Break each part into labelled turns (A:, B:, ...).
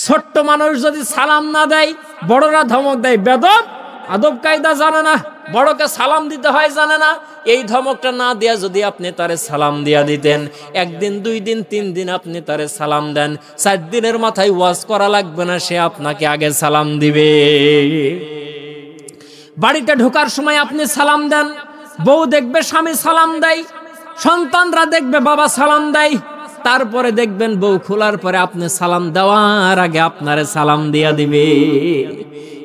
A: ছোট্ট মানুষ যদি সালাম না দেয়, বড়রা ধমক দেয়, বেদব, আদব কায়দা জানে না, বড়কে সালাম দিতে হয় জানে না। এই ধমকটা না দিয়া যদি আপনি তারে সালাম দিয়া দিতেন, একদিন, 2 দিন, 3 দিন আপনি তারে সালাম দেন, 4 দিনের মাথায় ওয়াজ করা লাগবে না, সে আপনাকে আগে সালাম দিবে। বাড়িতে ঢোকার সময় আপনি সালাম দেন, বউ দেখবে স্বামী সালাম দেয়, সন্তানরা দেখবে বাবা সালাম দেয়, তারপরে দেখবেন বউ খোলার পরে আপনি সালাম দেওয়ার আগে আপনারে সালাম দিয়া দিবে।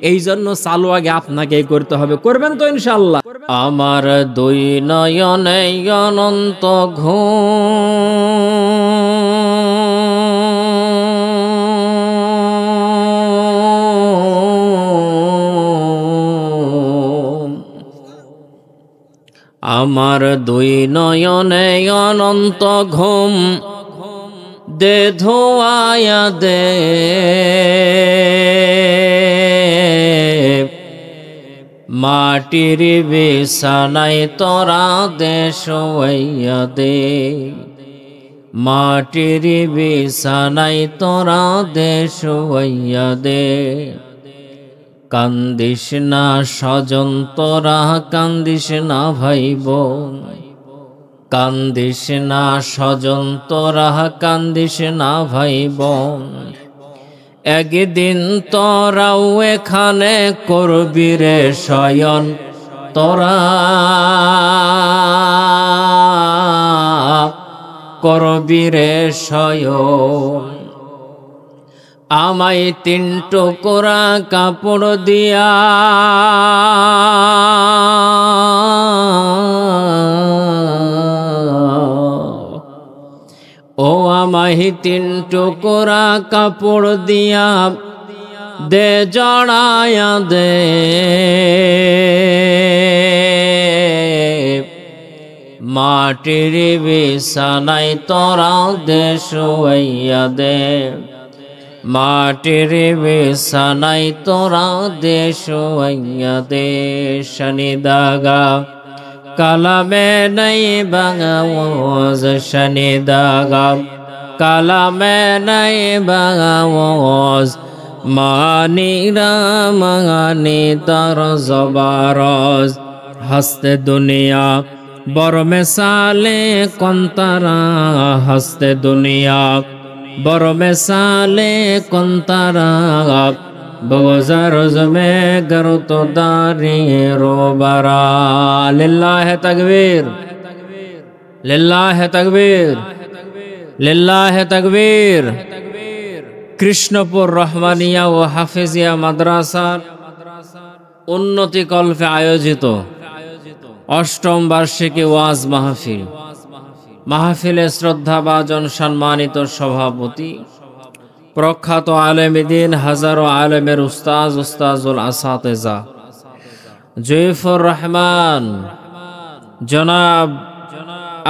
A: এই জন্য চালু আগে আপনাকে করতে হবে। করবেন তো ইনশাআল্লাহ? আমার 2 নয়নে অনন্ত ঘুম, আমার 2 নয়নে অনন্ত ঘুম, দে ধোয়ায়া দে, মাটির বিছানায় তোরা দে শোয়াইয়া দে, মাটির বিছানায় তোরা দে শোয়াইয়া দে। কান্দিস না স্বজন তোরা, কান্দিস না ভাই বোন, কান্দিস না স্বজন তোরা, কান্দিস না ভাই বোন। একদিন তোরাও এখানে করবি রে শয়ন, তোরা করবি রে শয়ন। আমায় 3 টুকরা কাপড় দিয়া ও আমায় 3 টুকরা কাপড় দিয়া দে জড়ায়া দে, মাটির বিছানায় তোরা দে শোয়াইয়া দে, মাটির বিছানায় তোরা দে শোয়াইয়া দে। শনি দাগা কালামে নাই বাঙাওয়াজ, শনি দাগা কালামে নাই বাঙাওয়াজ, মানি রামানি তার জবারজ। হস্তে দুনিয়া বড় মেসালে কন্তারা, হস্তে দুনিয়া বড় মেসালে কন্তারা, বগজার জমে গরত দাঁড়িয়ে রোবারা। লিল্লাহে তাকবীর, লিল্লাহে তাকবীর, লিল্লাহে তাকবীর। কৃষ্ণপুর রহমানিয়া ও হাফেজিয়া মাদ্রাসার উন্নতি কল্পে আয়োজিত 8ম বার্ষিকী ওয়াজ মাহফিল, মাহফিলে শ্রদ্ধাভাজন সম্মানিত সভাপতি, প্রখ্যাত আলেমে দ্বীন, হাজারো আলেমের উস্তাজ, উস্তাজুল আসাতেজা জয়ফুর রহমান জনাব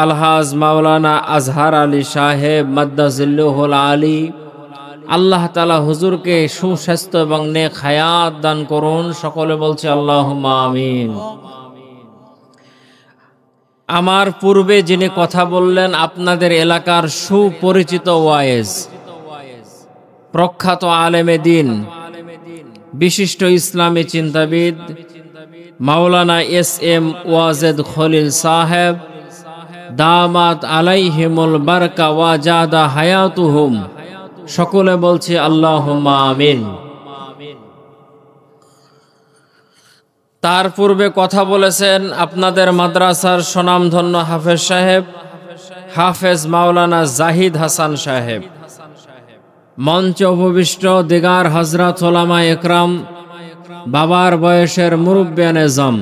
A: আলহাজ মাওলানা আজহার আলী সাহেব মাদ্দাজিল্লুহুল আলী, আল্লাহ তাআলা হুজুরকে সুস্বাস্থ্য এবং নেক হায়াত দান করুন। সকলে বলছে আল্লাহুম্মা আমিন। আমার পূর্বে যিনি কথা বললেন আপনাদের এলাকার সুপরিচিত ওয়াইজ, প্রখ্যাত আলেমে দ্বীন, বিশিষ্ট ইসলামী চিন্তাবিদ মাওলানা এস.এম. ওয়াজেদ খলিল সাহেব দামাত আলাইহিমুল বারকা ওয়া জাদা হায়াতুহুম, সকলে বলছে আল্লাহুম্মা আমিন। তার পূর্বে কথা বলেছেন আপনাদের মাদ্রাসার স্বনামধন্য হাফেজ সাহেব, হাফেজ মাওলানা জাহিদ হাসান সাহেব। মঞ্চে উপবিষ্ট দিগার হযরত ওলামা একরাম, বাবার বয়সের মুরব্বিয়ান এজম,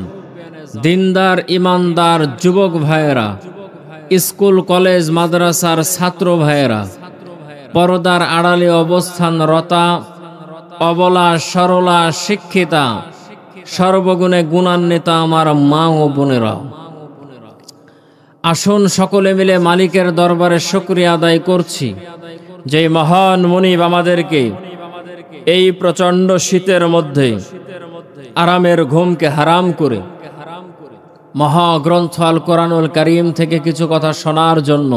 A: দিনদার ইমানদার যুবক ভাইয়েরা, স্কুল কলেজ মাদ্রাসার ছাত্র ভাইয়েরা, পর্দার আড়ালে অবস্থানরতা অবলা সরলা শিক্ষিতা সর্বগুণে গুণান্বিতা আমার মা ও বোনেরা, আসুন সকলে মিলে মালিকের দরবারে শুকরিয়া আদায় করছি যে মহান মুনিব আমাদেরকে এই প্রচন্ড শীতের মধ্যে আরামের ঘুমকে হারাম করে মহাগ্রন্থ আল কোরআনুল কারীম থেকে কিছু কথা শোনার জন্য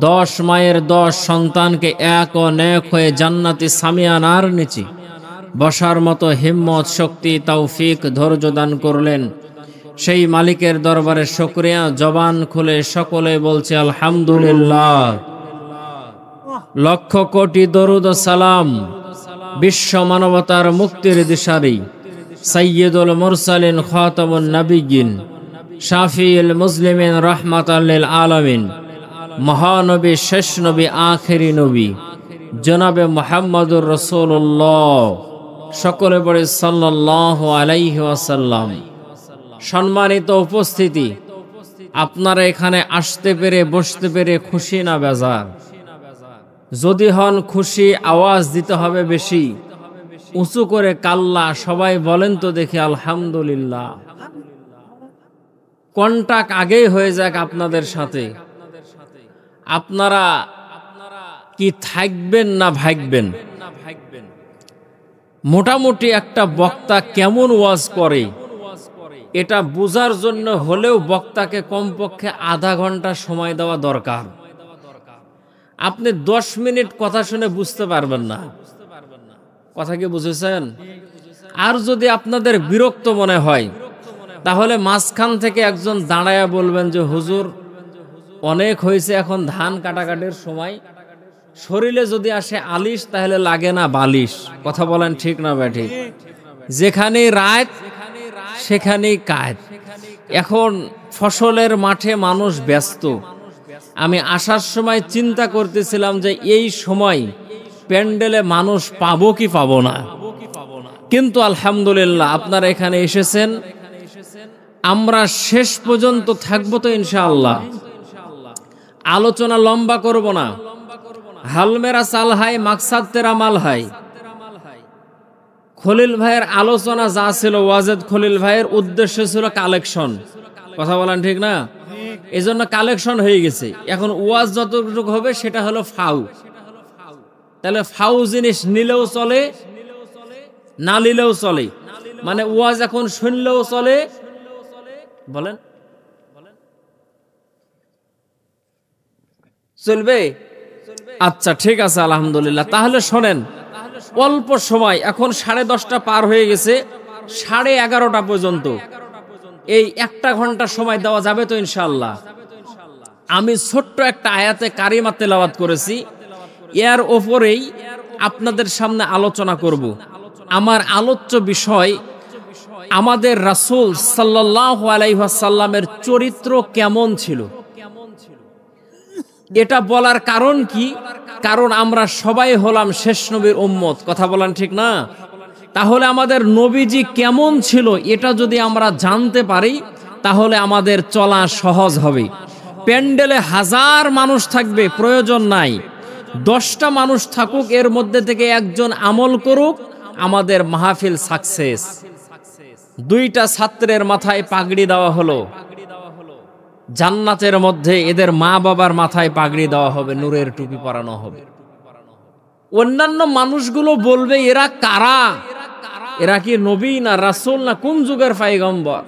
A: 10 মায়ের 10 সন্তানকে এক ও নেক হয়ে জান্নাতি সামিয়ানার নিচে বসার মতো হিম্মত, শক্তি, তৌফিক, ধৈর্য দান করলেন। সেই মালিকের দরবারে শুকরিয়া, জবান খুলে সকলে বলছে আলহামদুলিল্লাহ। লক্ষ কোটি দরুদ ও সালাম বিশ্ব মানবতার মুক্তির দিশারি সাইয়্যিদুল মুরসালিন, খাতামুন নবিয়্যিন, শাফিউল মুসলিমিন, রাহমাতাল লিল আলামিন, মহানবী, শেষ নবী, আখেরি নবী জনাবে মুহাম্মদুর রাসূলুল্লাহ, সকলে বলে সাল্লাল্লাহু আলাইহি ওয়াসাল্লাম। সম্মানিত উপস্থিতি, আপনারা এখানে আসতে পেরে, বসতে পেরে খুশি না বেজার? যদি হন খুশি, আওয়াজ দিতে হবে বেশি, উঁচু করে কাল্লা সবাই বলেন তো দেখি আলহামদুলিল্লাহ। কন্টাক্ট আগেই হয়ে যাক আপনাদের সাথে। আপনারা কি থাকবেন না ভাগবেন? মোটামুটি একটা বক্তা কেমন ওয়াজ করে এটা বোঝার জন্য হলেও বক্তাকে কমপক্ষে আধা ঘন্টা সময় দেওয়া দরকার। আপনি 10 মিনিট কথা শুনে বুঝতে পারবেন না। কথা কি বুঝেছেন? আর যদি আপনাদের বিরক্ত মনে হয় তাহলে মাঝখান থেকে একজন দাঁড়ায়া বলবেন যে হুজুর অনেক হয়েছে, এখন ধান কাটাকাটির সময়, শরীরে যদি আসে আলিশ তাহলে লাগে না বালিশ। কথা বলেন ঠিক না ব্যাঠিক? যেখানেই রাত সেখানেই কাজ। এখন ফসলের মাঠে মানুষ ব্যস্ত। আমি আসার সময় চিন্তা করতেছিলাম যে এই সময় প্যান্ডেলে মানুষ পাবো কি পাবো না, কিন্তু আলহামদুলিল্লাহ আপনারা এখানে এসেছেন। আমরা শেষ পর্যন্ত থাকবো তো ইনশাআল্লাহ। আলোচনা লম্বা করব না। হাল মেরা চাল হাই, মাকসাদ তেরা মাল হাই। খলিল ভাইয়ের আলোচনা যা ছিল, ওয়াজেদ খলিল ভাইয়ের উদ্দেশ্য ছিল কালেকশন। কথা বলেন ঠিক না? এই জন্য কালেকশন হয়ে গেছে। এখন ওয়াজ যতটুকু হবে সেটা হলো ফাউ। তাহলে ফাউ জিনিস নিলেও চলে, না নিলেও চলে। মানে ওয়াজ এখন শুনলেও চলে, বলেন চলবে? আচ্ছা ঠিক আছে, আলহামদুলিল্লাহ। তাহলে শোনেন, অল্প সময়, এখন 10:30 পার হয়ে গেছে, 11:30 পর্যন্ত এই 1 ঘন্টা সময় দেওয়া যাবে তো ইনশাআল্লাহ? আমি ছোট্ট একটা আয়াতে কারিমা তেলাওয়াত করেছি, এর ওপরেই আপনাদের সামনে আলোচনা করব। আমার আলোচ্য বিষয় আমাদের রাসূল সাল্লাল্লাহু আলাইহি ওয়াসাল্লামের চরিত্র কেমন ছিল। এটা বলার কারণ কি? কারণ আমরা সবাই হলাম শেষ নবীর উম্মত। কথা বলেন ঠিক না? তাহলে আমাদের নবীজি কেমন ছিল এটা যদি আমরা জানতে পারি তাহলে আমাদের চলা সহজ হবে। প্যান্ডেলে 1000 মানুষ থাকবে, প্রয়োজন নাই। 10টা মানুষ থাকুক, এর মধ্যে থেকে একজন আমল করুক, আমাদের মাহফিল সাকসেস। 2টা ছাত্রের মাথায় পাগড়ি দেওয়া হলো, জান্নাতের মধ্যে এদের মা বাবার মাথায় পাগড়ি দেওয়া হবে, নূরের টুপি পরানো হবে। অন্যান্য মানুষগুলো বলবে এরা কারা? এরা কি নবী না রাসূল না কোন যুগের পয়গম্বর?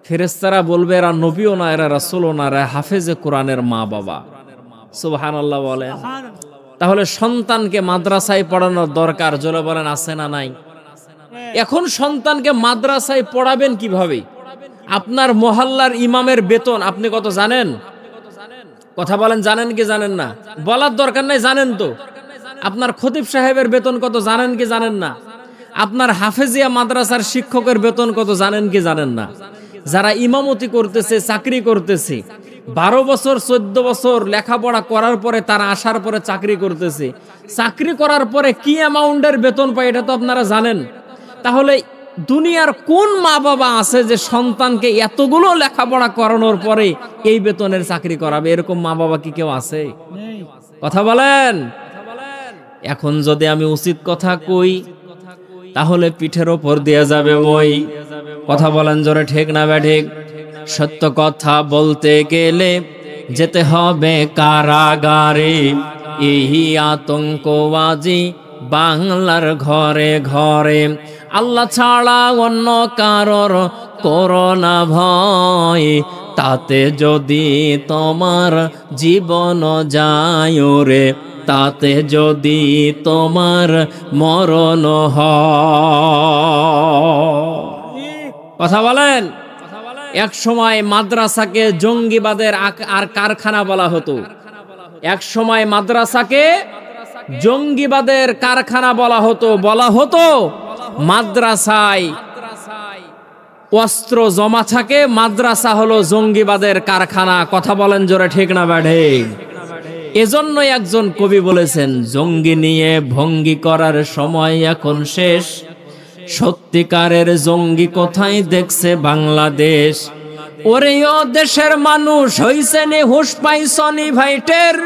A: ফেরেশতারা বলবে এরা নবীও না, এরা রাসূলও না, এরা হাফেজে কোরআনের মা বাবা। সুবহানাল্লাহ বলেন। তাহলে সন্তানকে মাদ্রাসায় পড়ানোর দরকার, জোরে বলেন আছে না নাই? এখন সন্তানকে মাদ্রাসায় পড়াবেন কিভাবে? আপনার মহল্লার ইমামের বেতন আপনি কত জানেন? কথা বলেন, জানেন কি জানেন না? বলার দরকার নাই, জানেন তো। আপনার খতিব সাহেবের বেতন কত জানেন কি জানেন না? আপনার হাফেজিয়া মাদ্রাসার শিক্ষকের বেতন কত জানেন কি জানেন না? যারা ইমামতি করতেছে, চাকরি করতেছে, 12 বছর 14 বছর লেখাপড়া করার পরে তারা আসার পরে চাকরি করতেছে, চাকরি করার পরে কি অ্যামাউন্টের বেতন পায় এটা তো আপনারা জানেন। তাহলে দুনিয়ার কোন মা বাবা আছে যে সন্তানকে এতগুলো লেখাপড়া করানোর পরে এই বেতনের চাকরি করাবে? এরকম মা বাবা কি কেউ আছে? কথা বলেন। এখন যদি আমি উচিত কথা কই তাহলে পিঠের ওপর দিয়ে যাবে মই। কথা বলেন জোরে, ঠিক না ব্যাঠিক? সত্য কথা বলতে গেলে যেতে হবে কারাগারে, এই আতঙ্কবাজি বাংলার ঘরে ঘরে। আল্লাহ ছাড়া অন্য কারোর করোনা ভয়, তাতে যদি তোমার জীবন যায় রে, তাতে যদি তোমার মরণ হয়। কথা বলেন। এক সময় মাদ্রাসাকে জঙ্গিবাদের আর কারখানা বলা হতো। এক সময় মাদ্রাসাকে জঙ্গিবাদের কারখানা বলা হতো। মাদ্রাসায় অস্ত্র জমা থাকে, মাদ্রাসা হলো জঙ্গিবাদের কারখানা। কথা বলেন জোরে, ঠিক না ব্যাঠে? এজন্য একজন কবি বলেছেন, জঙ্গি নিয়ে ভঙ্গি করার সময় এখন শেষ, সত্যিকারের জঙ্গি কোথায় দেখছে বাংলাদেশ। ওরে ও দেশের মানুষ হইছে নি হুশ পাইছনি ভাইটের,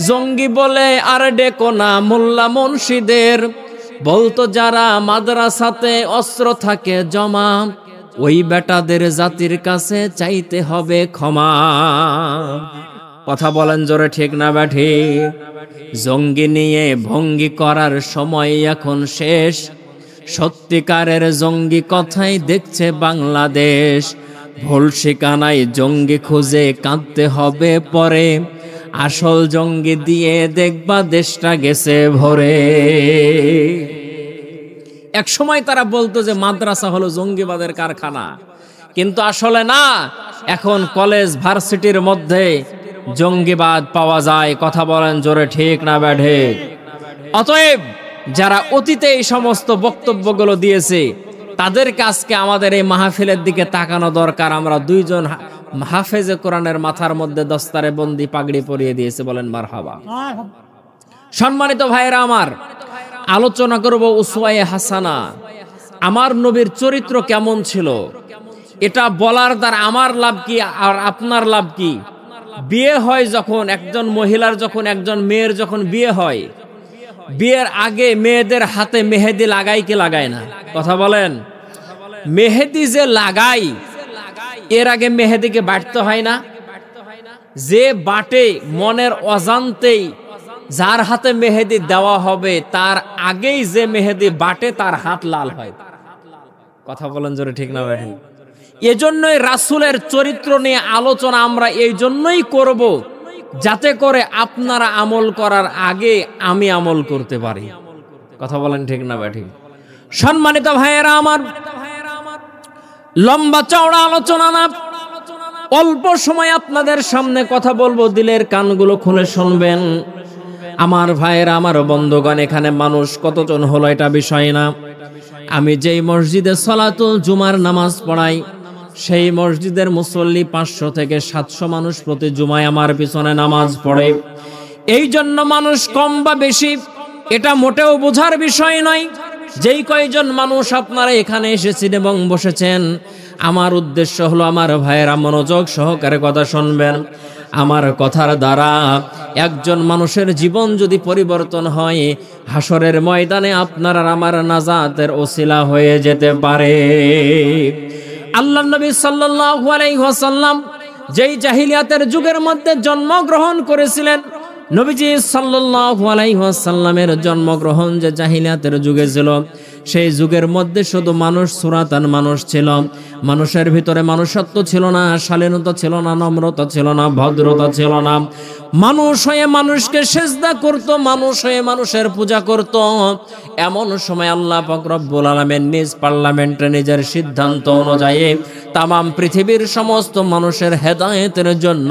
A: জঙ্গি বলে আর ডেকো না মোল্লা মুন্সিদের। বলতো যারা মাদ্রাসাতে অস্ত্র থাকে জমা, ওই বেটাদের জাতির কাছে চাইতে হবে ক্ষমা। কথা বলেন জোরে, ঠিক না ব্যাঠি? জঙ্গি নিয়ে ভঙ্গি করার সময় এখন শেষ, সত্যিকারের জঙ্গি কথাই দেখছে বাংলাদেশ। ভুল ঠিকানায় জঙ্গি খুঁজে কাঁদতে হবে পরে, আসল জঙ্গি দিয়ে দেখবা দেশটা গেছে ভরে। এক সময় তারা বলতো যে মাদ্রাসা হলো জঙ্গিবাদের কারখানা, কিন্তু আসলে না। এখন কলেজ ভার্সিটির মধ্যে জঙ্গিবাদ পাওয়া যায়। কথা বলেন জোরে, ঠিক না ব্যাঠে? অতএব যারা অতীতে এই সমস্ত বক্তব্যগুলো দিয়েছে, তাদেরকে আজকে আমাদের এই মাহফিলের দিকে তাকানো দরকার। আমরা দুইজন হাফেজে কোরআনের মাথার মধ্যে দস্তারে বন্দি পাগড়ি পরিয়ে দিয়েছে, বলেন মারহাবা। সম্মানিত ভাইরা আমার, আলোচনা করব উসওয়ায়ে হাসানা। আমার নবীর চরিত্র কেমন ছিল, এটা বলার দ্বারা আমার লাভ কি আর আপনার লাভ কি? বিয়ে হয় যখন একজন মহিলার, যখন একজন মেয়ের যখন বিয়ে হয়, বিয়ের আগে মেয়েদের হাতে মেহেদি লাগাই কি লাগায় না? কথা বলেন। মেহেদি যে লাগাই, এর আগে মেহেদিকে বাটতে হয় না? যে বাটে মনের অজান্তেই যার হাতে মেহেদি দেওয়া হবে, তার আগেই যে মেহেদি বাটে তার হাত লাল হয়। কথা বলেন জোরে, ঠিক না ভাই? এজন্যই রাসূলের চরিত্র নিয়ে আলোচনা আমরা এই জন্যই করব, যাতে করে আপনারা আমল করার আগে আমি আমল করতে পারি। কথা বলেন, ঠিক না ভাই? সম্মানিত ভাইয়েরা আমার, লম্বা চওড়া আলোচনা না, অল্প সময় আপনাদের সামনে কথা বলবো, দিলের কানগুলো খুলে শুনবেন। আমার ভাইয়েরা, আমার বন্ধুগণ, এখানে মানুষ কতজন হলো এটা বিষয় না। আমি যেই মসজিদে সালাতুল জুমার নামাজ পড়াই, সেই মসজিদের মুসল্লি 500 থেকে 700 মানুষ প্রতি জুমায় আমার পিছনে নামাজ পড়ে। এই জন্য মানুষ কম বা বেশি এটা মোটেও বোঝার বিষয় নয়। যেই কয়জন মানুষ আপনারা এখানে এসেছেন এবং বসেছেন, আমার উদ্দেশ্য হলো আমার ভাইয়েরা মনোযোগ সহকারে কথা শুনবেন। আমার কথার দ্বারা একজন মানুষের জীবন যদি পরিবর্তন হয়, হাসরের ময়দানে আপনার আর আমার নাজাতের ওসিলা হয়ে যেতে পারে। আল্লাহর নবী সাল্লাল্লাহু আলাইহি ওয়াসাল্লাম যেই জাহিলিয়াতের যুগের মধ্যে জন্মগ্রহণ করেছিলেন, নবীজি সাল্লাল্লাহু আলাইহি ওয়াসাল্লামের জন্মগ্রহণ যে জাহিলিয়াতের যুগে ছিল, সেই যুগের মধ্যে শুধু মানুষ সুরাতান মানুষ ছিল। মানুষের ভিতরে মানুষত্ব ছিল না, শালীনতা ছিল না, নম্রতা ছিল না, ভদ্রতা ছিল না। মানুষ হয়ে মানুষকে সেজদা করত, মানুষ হয়ে মানুষের পূজা করত। এমন সময় আল্লাহ পাক রব্বুল আলামিন নিজ পার্লামেন্টে নিজের সিদ্ধান্ত অনুযায়ী তামাম পৃথিবীর সমস্ত মানুষের হেদায়েতের জন্য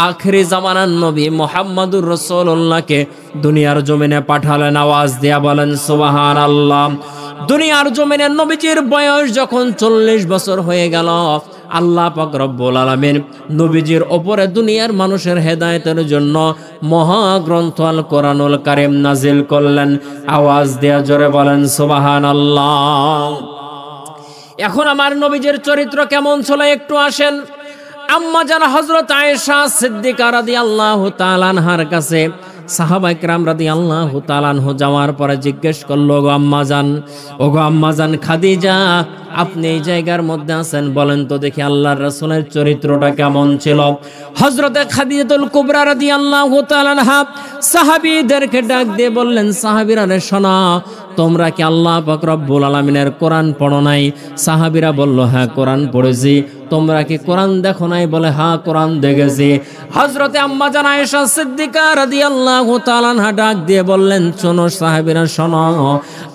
A: আখিরি জামানার নবী মুহাম্মদুর রাসূলুল্লাহকে দুনিয়ার জমিনে পাঠালেন। আওয়াজ দিয়া বলেন সুবহানাল্লাহ। দুনিয়ার জমিনে নবীজির বয়স যখন 40 বছর হয়ে গেল, আল্লাহ পাক রব্বুল আলামিন নবীজির উপরে দুনিয়ার মানুষের হেদায়েতের জন্য মহাগ্রন্থ আল কোরআনুল কারীম নাজিল করলেন। আওয়াজ দেয়া জোরে বলেন সুবহানাল্লাহ। এখন আমার নবীজির চরিত্র কেমন ছিল একটু আসেন। আম্মা জান হযরত আয়েশা সিদ্দিকা রাদিয়াল্লাহু তাআলা আনহার কাছে সাহাবায়ে কেরাম রাদিয়াল্লাহু তাআলা আনহু যাওয়ার পরে জিজ্ঞেস করলো, গো আম্মা জান, ও গো আম্মা জান খাদিজা, আপনি এই জায়গার মধ্যে আছেন, বলেন তো দেখি আল্লাহর রাসূলের চরিত্রটা কেমন ছিল। হযরতে খাদিজাতুল কুবরা রাদিয়াল্লাহু তাআলা আনহা সাহাবীদেরকে ডাক দিয়ে বললেন, সাহাবীরা রে শোনো, তোমরা কি আল্লাহ পাক রব্বুল আলামিনের কোরআন পড়ো নাই? সাহাবীরা বলল, হ্যাঁ কোরআন পড়েছি। তোমরা কি কোরআন দেখো নাই? বলে হ্যাঁ কোরআন দেখেছি। হযরতে আম্মা জান আয়েশা সিদ্দিকা রাদিয়াল্লাহু তাআলা আনহা ডাক দিয়ে বললেন, শোনো সাহাবীরা শোনো,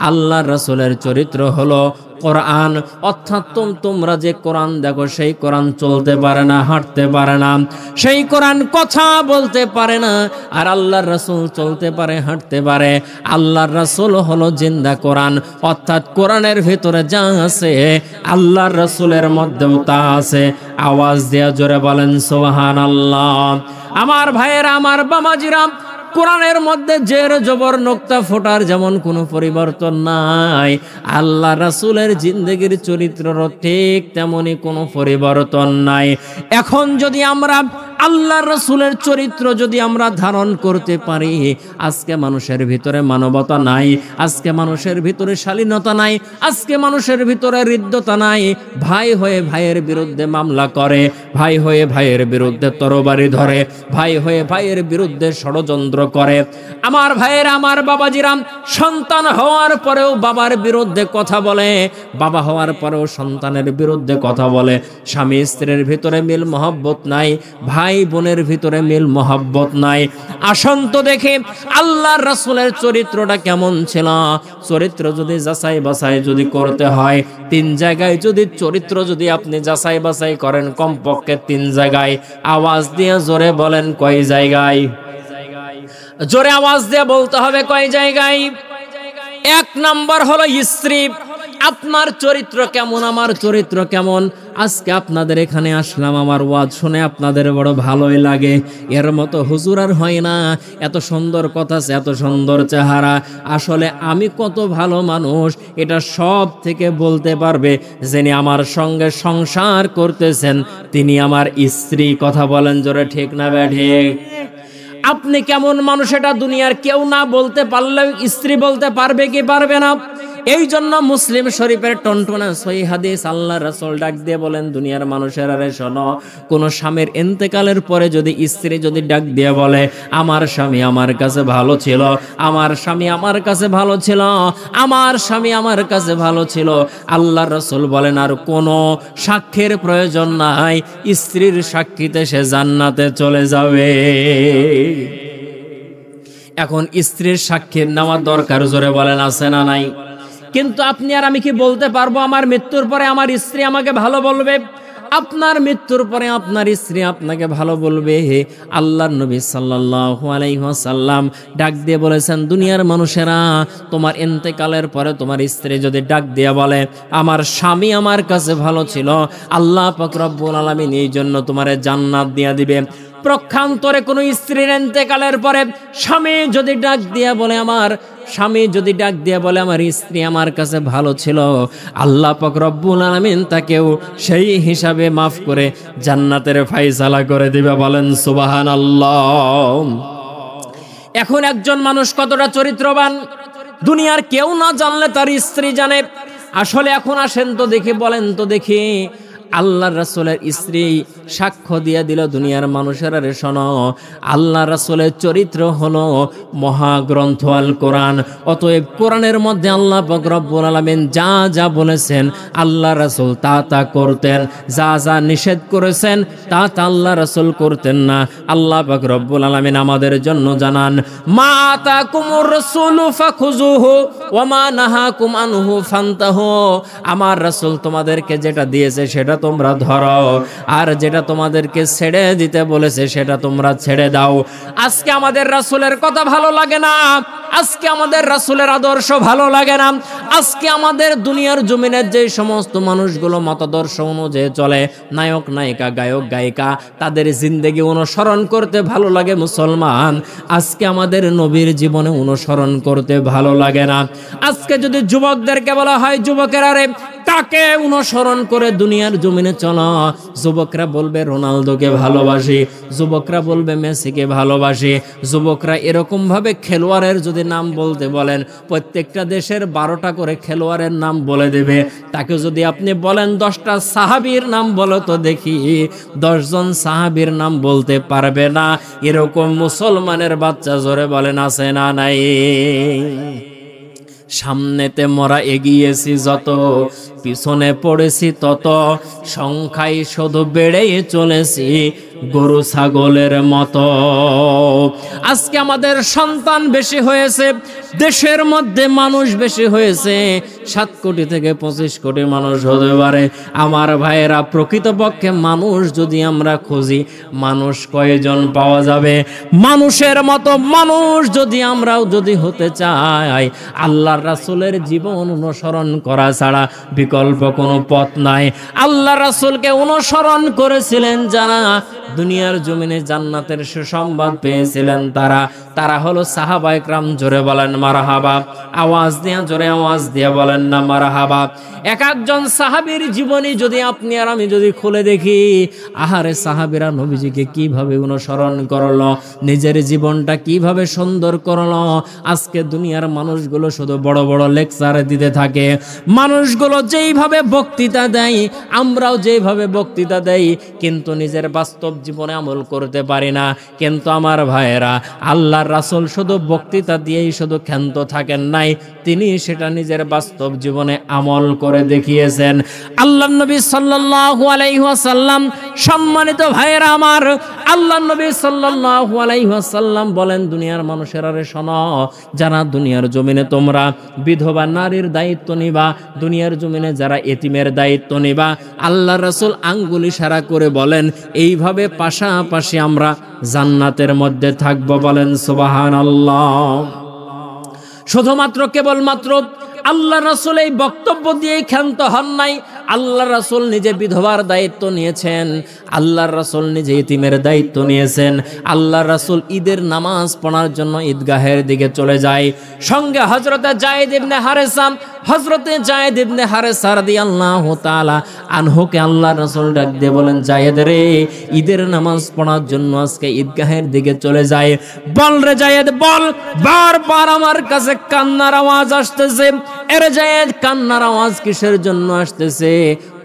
A: আল্লাহর রাসূলের চরিত্র হলো কোরআন। অর্থাৎ তোমরা যে কোরআন দেখো সেই কোরআন চলতে পারে না, হাঁটতে পারে না, সেই কোরআন কথা বলতে পারে না। আর আল্লাহর রাসূল চলতে পারে, হাঁটতে পারে। আল্লাহর রাসূল হলো জিন্দা কোরআন। অর্থাৎ কোরআনের ভিতরে যা আছে আল্লাহর রাসূলের মধ্যেও তা আছে। আওয়াজ দিয়ে জোরে বলেন সুবহানাল্লাহ। আমার ভাইয়েরা, আমার বাবাজিরা, কোরআনের মধ্যে জের জবর নোক্তা ফোটার যেমন কোনো পরিবর্তন নাই, আল্লাহ রাসূলের জিন্দেগির চরিত্রের ঠিক তেমনি কোনো পরিবর্তন নাই। এখন যদি আমরা আল্লাহর রাসূলের চরিত্র যদি আমরা ধারণ করতে পারি, আজকে মানুষের ভিতরে মানবতা নাই, আজকে মানুষের ভিতরে শালীনতা নাই, আজকে মানুষের ভিতরে হৃদ্যতা নাই। ভাই হয়ে ভাইয়ের বিরুদ্ধে মামলা করে, ভাই হয়ে ভাইয়ের বিরুদ্ধে তরবারি ধরে, ভাই হয়ে ভাইয়ের বিরুদ্ধে ষড়যন্ত্র করে। আমার ভাইয়েরা, আমার বাবাজিরা, সন্তান হওয়ার পরেও বাবার বিরুদ্ধে কথা বলে, বাবা হওয়ার পরেও সন্তানের বিরুদ্ধে কথা বলে। স্বামী স্ত্রীর ভিতরে মিল মহব্বত নাই, ভাই বোনের ভিতরে মিল মহব্বত নাই। আসুন তো দেখে আল্লাহর রাসূলের চরিত্রটা কেমন ছিল। চরিত্র যদি যাচাই বাছাই যদি করতে হয়, 3 জায়গায় যদি চরিত্র যদি আপনি যাচাই বাছাই করেন, কমপক্ষে 3 জায়গায়। আওয়াজ দিয়ে জোরে বলেন কয় জায়গায়? জোরে আওয়াজ দিয়ে বলতে হবে কয় জায়গায়? 1 নাম্বার হলো স্ত্রী। আপনার চরিত্র কেমন, আমার চরিত্র কেমন? আজকে আপনাদের এখানে আসলাম, আমার ওয়াজ শুনে আপনাদের বড় ভালোই লাগে। এর মতো হুজুর আর হয় না, এত সুন্দর কথা আছে, এত সুন্দর চেহারা। আসলে আমি কত ভালো মানুষ এটা সব থেকে বলতে পারবে যিনি আমার সঙ্গে সংসার করতেছেন, তিনি আমার স্ত্রী। কথা বলেন জোরে, ঠিক না ঠিক? আপনি কেমন মানুষ এটা দুনিয়ার কেউ না বলতে পারলেও স্ত্রী বলতে পারবে কি পারবে না? এই জন্য মুসলিম শরীফের টনটনা সহিহ হাদিস আল্লাহর রাসূল ডাক দিয়ে বলেন, দুনিয়ার মানুষেরা রে শোনো, কোন স্বামীর ইন্তেকালের পরে যদি স্ত্রী যদি ডাক দিয়ে বলে আমার স্বামী আমার কাছে ভালো ছিল, আমার স্বামী আমার কাছে ভালো ছিল, আমার স্বামী আমার কাছে ভালো ছিল, আল্লাহর রাসূল বলেন আর কোনো সাক্ষীর প্রয়োজন নাই, স্ত্রীর সাক্ষীতে সে জান্নাতে চলে যাবে। এখন স্ত্রীর সাক্ষী নেওয়ার দরকার, জোরে বলেন আছে না নাই? কিন্তু আপনি আর আমি কি বলতে পারবো আমার মৃত্যুর পরে আমার স্ত্রী আমাকে ভালো বলবে? আপনার মৃত্যুর পরে আপনার স্ত্রী আপনাকে ভালো বলবে। আল্লাহর নবী সাল্লাল্লাহু আলাইহি ওয়াসাল্লাম ডাক দিয়ে বলেছেন, দুনিয়ার মানুষেরা তোমার ইন্তেকালের পরে তোমার স্ত্রী যদি ডাক দিয়ে বলে আমার স্বামী আমার কাছে ভালো ছিল, আল্লাহ পাক রব্বুল আলামিন এই জন্য তোমারে জান্নাত দিয়ে দিবে। প্রক্ষান্তরে কোনো স্ত্রীর ইন্তেকালের পরে স্বামী যদি ডাক দিয়ে বলে আমার স্ত্রী আমার কাছে ভালো ছিল, আল্লাহ পাক রব্বুল আলামিন তাকেও সেই হিসাবে মাফ করে জান্নাতের ফায়সালা করে দিবে। বলেন সুবহানাল্লাহ। এখন একজন মানুষ কতটা চরিত্রবান দুনিয়ার কেউ না জানলে তার স্ত্রী জানে। আসলে এখন আসেন তো দেখি, বলেন তো দেখি, আল্লাহর রাসূলের স্ত্রী সাক্ষ্য দিয়ে দিল দুনিয়ার মানুষেরা রে শোনো, আল্লাহর রাসূলের চরিত্র হলো মহাগ্রন্থ আল কোরআন। অতএব কোরআনের মধ্যে আল্লাহ পাক রব্বুল আলামিন যা যা বলেছেন আল্লাহর রাসূল তা তা করতেন, যা যা নিষেধ করেছেন তা তা আল্লাহর রাসূল করতেন না। আল্লাহ পাক রব্বুল আলামিন আমাদের জন্য জানান, মা আতাকুমুর রাসূলু ফাখুযুহু ওয়া মা নাহাকুম আনহু ফান্তাহু। আমার রাসূল তোমাদেরকে যেটা দিয়েছে সেটা তোমরা ধরো, আর যেটা তোমাদেরকে ছেড়ে দিতে বলেছে সেটা তোমরা ছেড়ে দাও। আজকে আমাদের রাসূলের কথা ভালো লাগে না, আজকে আমাদের রাসূলের আদর্শ ভালো লাগে না, আজকে আমাদের দুনিয়ার জমিনের যে সমস্ত মানুষগুলো মতাদর্শ অনুযায়ী চলে, নায়ক নায়িকা গায়ক গায়িকা, তাদের জিন্দেগি অনুসরণ করতে ভালো লাগে মুসলমান। আজকে আমাদের নবীর জীবনে অনুসরণ করতে ভালো লাগে না। আজকে যদি যুবকদেরকে বলা হয় যুবকেরা রে তাকে অনুসরণ করে দুনিয়ার জমিনে চলো, যুবকরা বলবে রোনালদোকে ভালোবাসি, যুবকরা বলবে মেসিকে ভালোবাসি, যুবকরা এরকম ভাবে খেলোয়াড়ের যদি নাম বলতে বলেন প্রত্যেকটা দেশের 12টা করে খেলোয়াড়ের নাম বলে দেবে। তাকে যদি আপনি বলেন 10টা সাহাবীর নাম বলো তো দেখি, 10 জন সাহাবীর নাম বলতে পারবে না। এরকম মুসলমানের বাচ্চা জোরে বলেন আছে না নাই? সামনেতে মোরা এগিয়েছি যত, পিছনে পড়েছি তত, সংখ্যায় শুধু বেড়েই চলেছি গরু ছাগলের মতো। আজকে আমাদের সন্তান বেশি হয়েছে, দেশের মধ্যে মানুষ বেশি হয়েছে, 7 কোটি থেকে 25 কোটি মানুষ হতে পারে। আমার ভাইয়েরা, প্রকৃতপক্ষে মানুষ যদি আমরা খুঁজি, মানুষ কয়জন পাওয়া যাবে? মানুষের মতো মানুষ যদি আমরাও যদি হতে চাই, আল্লাহর রাসূলের জীবন অনুসরণ করা ছাড়া বিকল্প কোনো পথ নাই। আল্লাহর রাসূলকে অনুসরণ করেছিলেন যারা দুনিয়ার জমিনে জান্নাতের সুসংবাদ পেয়েছিলেন, তারা হলো সাহাবায়ে কেরাম। জোরে বলেন মারহাবা, আওয়াজ দিয়ে, জোরে আওয়াজ দিয়ে বলেন না মারহাবা। এক একজন সাহাবীর জীবনী যদি আপনি আর আমি যদি খুলে দেখি, আহারে সাহাবীরা নবীজিকে কিভাবে অনুসরণ করলো, নিজের জীবনটা কিভাবে সুন্দর করলো। আজকে দুনিয়ার মানুষগুলো শুধু বড় বড় লেকচার দিতে থাকে, মানুষগুলো যেইভাবে বক্তৃতা দেয়, আমরাও যেইভাবে বক্তৃতা দেই, কিন্তু নিজের বাস্তব জীবনে আমল করতে পারি না। কিন্তু আমার ভাইয়েরা, আল্লাহর রাসূল শুধু বক্তৃতা দিয়েই শুধু ক্ষান্ত থাকেন নাই, তিনি সেটা নিজের বাস্তব জীবনে আমল করে দেখিয়েছেন। আল্লাহর নবী সাল্লাল্লাহু আলাইহি ওয়াসাল্লাম, সম্মানিত ভাইয়েরা আমার, আল্লাহর নবী সাল্লাল্লাহু আলাইহি ওয়াসাল্লাম বলেন, দুনিয়ার মানুষেরা রে শোনো, যারা দুনিয়ার জমিনে তোমরা বিধবা নারীর দায়িত্ব নিবা, দুনিয়ার জমিনে যারা এতিমের দায়িত্ব নিবা, আল্লাহর রাসূল আঙ্গুল ইশারা করে বলেন, এইভাবে পাশাপাশি আমরা জান্নাতের মধ্যে থাকবো। বলেন সুবহানাল্লাহ। শুধুমাত্র কেবলমাত্র আল্লাহ রাসূল এই বক্তব্য দিয়ে ক্ষান্ত হন নাই। আল্লাহ রাসূল নিজে বিধবার দায়িত্ব নিয়েছেন, আল্লাহর রাসূল নিজে ইতিমের দায়িত্ব নিয়েছেন। আল্লাহর রাসূল ঈদের নামাজ পড়ার জন্য ঈদগাহের দিকে চলে যায়, সঙ্গে হযরতে যায়েদ ইবনে হারেসা, হযরতে যায়েদ ইবনে হারেসা রাদিয়াল্লাহু তাআলা আনহুকে আল্লাহর রাসূল ডাক দিয়ে বলেন, যায়েদ রে, ঈদের নামাজ পড়ার জন্য আজকে ঈদগাহের দিকে চলে যায়। বল রে যায়েদ বল, বারবার আমার কাছে কান্নার আওয়াজ আসতেছে। এর যায়েদ, কান্নার আওয়াজ কিসের জন্য আসতেছে?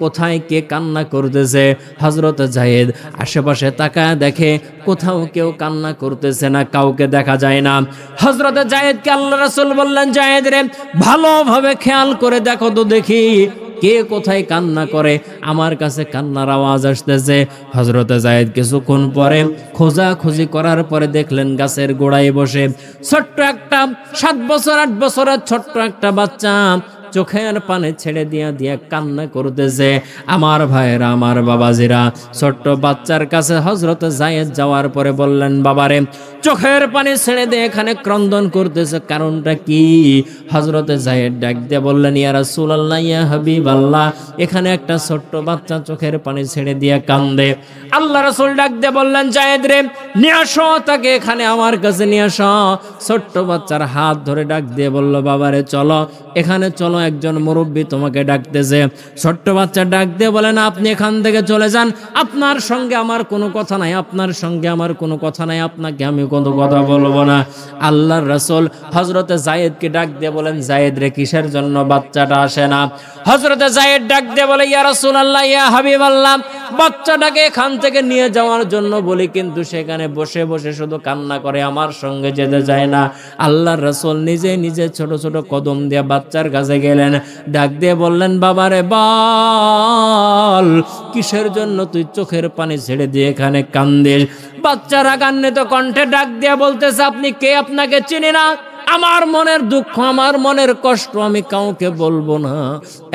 A: কোথায় কে কান্না করতেছে? হযরত যায়েদ আশেপাশে তাকায় দেখে কোথাও কেউ কান্না করতেছে না, কাউকে দেখা যায় না। হযরত যায়েদকে আল্লাহ রাসূল বললেন, যায়েদ রে, ভালোভাবে খেয়াল করে দেখো তো দেখি কে কোথায় কান্না করে, আমার কাছে কান্নার আওয়াজ আসতেছে। হযরত যায়েদ কিছুক্ষণ পরে খোঁজাখুঁজি করার পরে দেখলেন গাছের গোড়ায় বসে ছোট্ট একটা 7 বছর 8 বছরের ছোট্ট একটা বাচ্চা চোখের পানি ছেড়ে দিয়া কান্না করতেছে। আমার ভাইয়েরা, আমার বাবাজিরা, ছোট্ট বাচ্চার কাছে হযরত যায়েদ যাওয়ার পরে বললেন, বাবারে, চোখের পানি ছেড়ে দিয়ে এখানে ক্রন্দন করতেছে, কারণটা কি? হযরত যায়েদ ডাক দিয়ে বললেন, ইয়া রাসূলুল্লাহ, ইয়া হাবিবাল্লাহ, এখানে একটা ছোট্ট বাচ্চা চোখের পানি ছেড়ে দিয়ে কান্দে। আল্লাহ রাসূল ডাক দিয়ে বললেন, যায়েদ রে, নিয়ে আসো তাকে, এখানে আমার কাছে নিয়ে আসো। ছোট্ট বাচ্চার হাত ধরে ডাক দিয়ে বলল, বাবারে চলো, এখানে চলো, একজন মুরব্বী তোমাকে ডাকতেছে। ছোট্ট বাচ্চা ডাক দিয়ে বলেন, আপনি এখান থেকে চলে যান, আপনার সঙ্গে আমার কোনো কথা নাই, আপনার সঙ্গে আমার কোনো কথা নাই, আপনাকে আমি কোনো কথা বলবো না। আল্লাহর রাসূল হযরতে যায়েদকে ডাক দিয়ে বলেন, যায়েদ রে, কিসের জন্য বাচ্চাটা আসে না? হযরতে যায়েদ ডাক দিয়ে বলে, ইয়া রাসূলুল্লাহ, ইয়া হাবিবাল্লাহ, বাচ্চাটাকে এখান থেকে নিয়ে যাওয়ার জন্য বলি, কিন্তু সেখানে বসে বসে শুধু কান্না করে, আমার সঙ্গে যেতে চায় না। আল্লাহর রাসূল নিজে নিজে ছোট ছোট কদম দিয়ে বাচ্চার কাছে গেলেন, ডাক দিয়ে বললেন, বাবারে বল, কিসের জন্য তুই চোখের পানি ছেড়ে দিয়ে এখানে কান্দিস? বাচ্চা রাগান্বিত কণ্ঠে ডাক দিয়ে বলতেছে, আপনি কে? আপনাকে চিনি না, আমার মনের দুঃখ, আমার মনের কষ্ট আমি কাউকে বলবো না,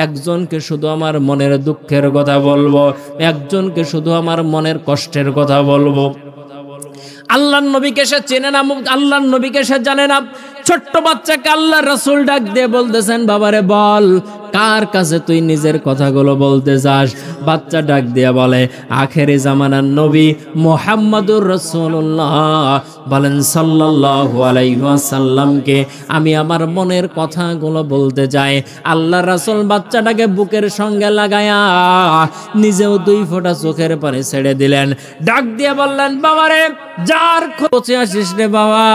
A: একজনকে শুধু আমার মনের দুঃখের কথা বলবো, একজনকে শুধু আমার মনের কষ্টের কথা বলবো। আল্লাহর নবীকে সে চেনে না, আল্লাহর নবীকে সে জানে না। ছোট্ট বাচ্চাকে আল্লাহর রাসূল ডাক দিয়ে বলতেছেন, বাবারে বল, কার কাছে তুই নিজের কথাগুলো বলতে চাস? বাচ্চা ডাক দিয়ে বলে, আখেরি জামানার নবী মুহাম্মদুর রাসূলুল্লাহ বলেন সাল্লাল্লাহু আলাইহি ওয়াসাল্লামকে আমি আমার মনের কথাগুলো বলতে চাই। আল্লাহর রাসূল বাচ্চাটাকে বুকের সঙ্গে লাগায়া নিজেও 2 ফোঁটা চোখের পানি ছেড়ে দিলেন। ডাক দিয়ে বললেন, বাবারে, যার খোঁজে আসিস রে বাবা,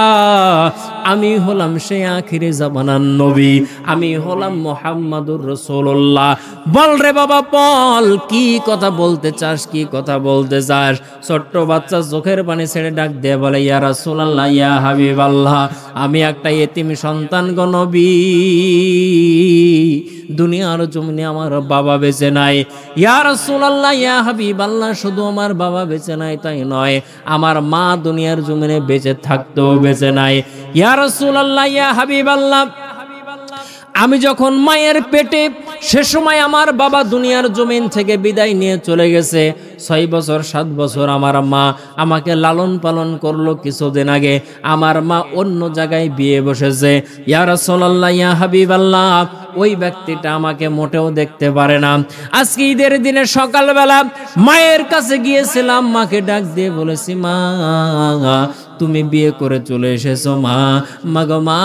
A: আমি হলাম সেই আখিরি জামানার নবী, আমি হলাম মুহাম্মদুর রাসূলুল্লাহ। বল রে বাবা বল, কি কথা বলতে চাস, কি কথা বলতে চাস? ছোট্ট বাচ্চা চোখের পানি ছেড়ে ডাক দিয়ে বলে, ইয়া রাসূলুল্লাহ, ইয়া হাবিবাল্লাহ, আমি একটা এতিম সন্তান গো নবী, দুনিয়ার জমিনে আমার বাবা বেঁচে নাই। ইয়া রাসূলুল্লাহ, ইয়া হাবিবাল্লাহ, শুধু আমার বাবা বেঁচে নাই তাই নয়, আমার মা দুনিয়ার জমিনে বেঁচে থাকতেও বেঁচে নাই। ইয়া রাসূলুল্লাহ, ইয়া হাবিবাল্লাহ, আমি যখন মায়ের পেটে, সে সময় আমার বাবা দুনিয়ার জমিন থেকে বিদায় নিয়ে চলে গেছে। 6 বছর 7 বছর আমার মা আমাকে লালন পালন করলো। কিছুদিন আগে আমার মা অন্য জায়গায় বিয়ে বসেছে। ইয়া রাসূলুল্লাহ, ইয়া হাবিবাল্লাহ, ওই ব্যক্তিটা আমাকে মোটেও দেখতে পারে না। আজকে ঈদের দিনে সকালবেলা মায়ের কাছে গিয়েছিলাম, মাকে ডাক দিয়ে বলেছি, মা তুমি বিয়ে করে চলে এসেছো, মা মাগো মা,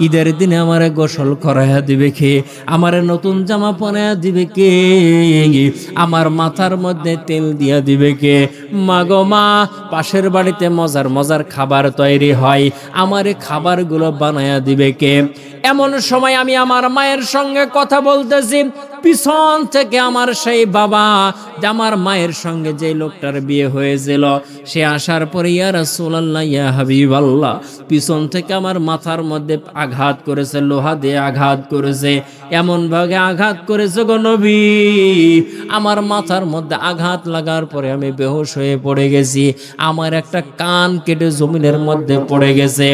A: ঈদের দিনে আমারে গোসল করাইয়া দিবে কে, আমারে নতুন জামা পরাইয়া দিবে কে, আমার মাথার মধ্যে তেল দিয়া দিবে কে, মাগো মা, পাশের বাড়িতে মজার মজার খাবার তৈরি হয়, আমারে খাবারগুলো বানাইয়া দিবে কে। এমন সময় আমি আমার মায়ের সঙ্গে কথা বলতেছি, পিছন থেকে আমার সেই বাবা, আমার মায়ের সঙ্গে যে লোকটার বিয়ে হয়েছিল, সে আসার পরে ইয়া রাসূলুল্লাহ, ইয়া হাবিবাল্লাহ, পিছন থেকে আমার মাথার মধ্যে আঘাত করেছে, লোহা দিয়ে আঘাত করেছে, এমন ভাবে আঘাত করেছে গো নবী, আমার মাথার মধ্যে আঘাত লাগার পরে আমি বেহুশ হয়ে পড়ে গেছি। আমার একটা কান কেটে জমিনের মধ্যে পড়ে গেছে।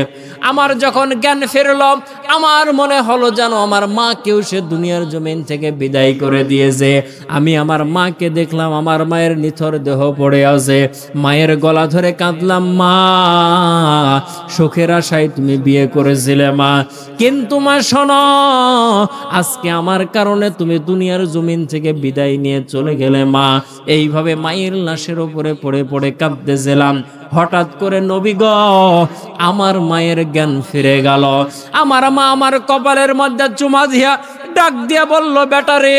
A: আমার যখন জ্ঞান ফিরলো, আমার মনে হলো যেন আমার মাকেও সে দুনিয়ার জমিন থেকে বিদায় করে দিয়েছে। আমি আমার মাকে দেখলাম, আমার মায়ের নিথর দেহ পড়ে আছে, মায়ের গলা ধরে কাঁদলাম, মা, সুখের আশায় তুমি বিয়ে করেছিলে মা, কিন্তু মা শোনো, আজকে আমার কারণে তুমি দুনিয়ার জমিন থেকে বিদায় নিয়ে চলে গেলে মা। এইভাবে মায়ের লাশের উপরে পড়ে পড়ে কাঁদতেছিলাম। হঠাৎ করে নবী গো, আমার মায়ের জ্ঞান ফিরে গেল। আমার মা আমার কপালের মধ্যে চুমা দিয়া ডাক দিয়া বলল, বেটা রে,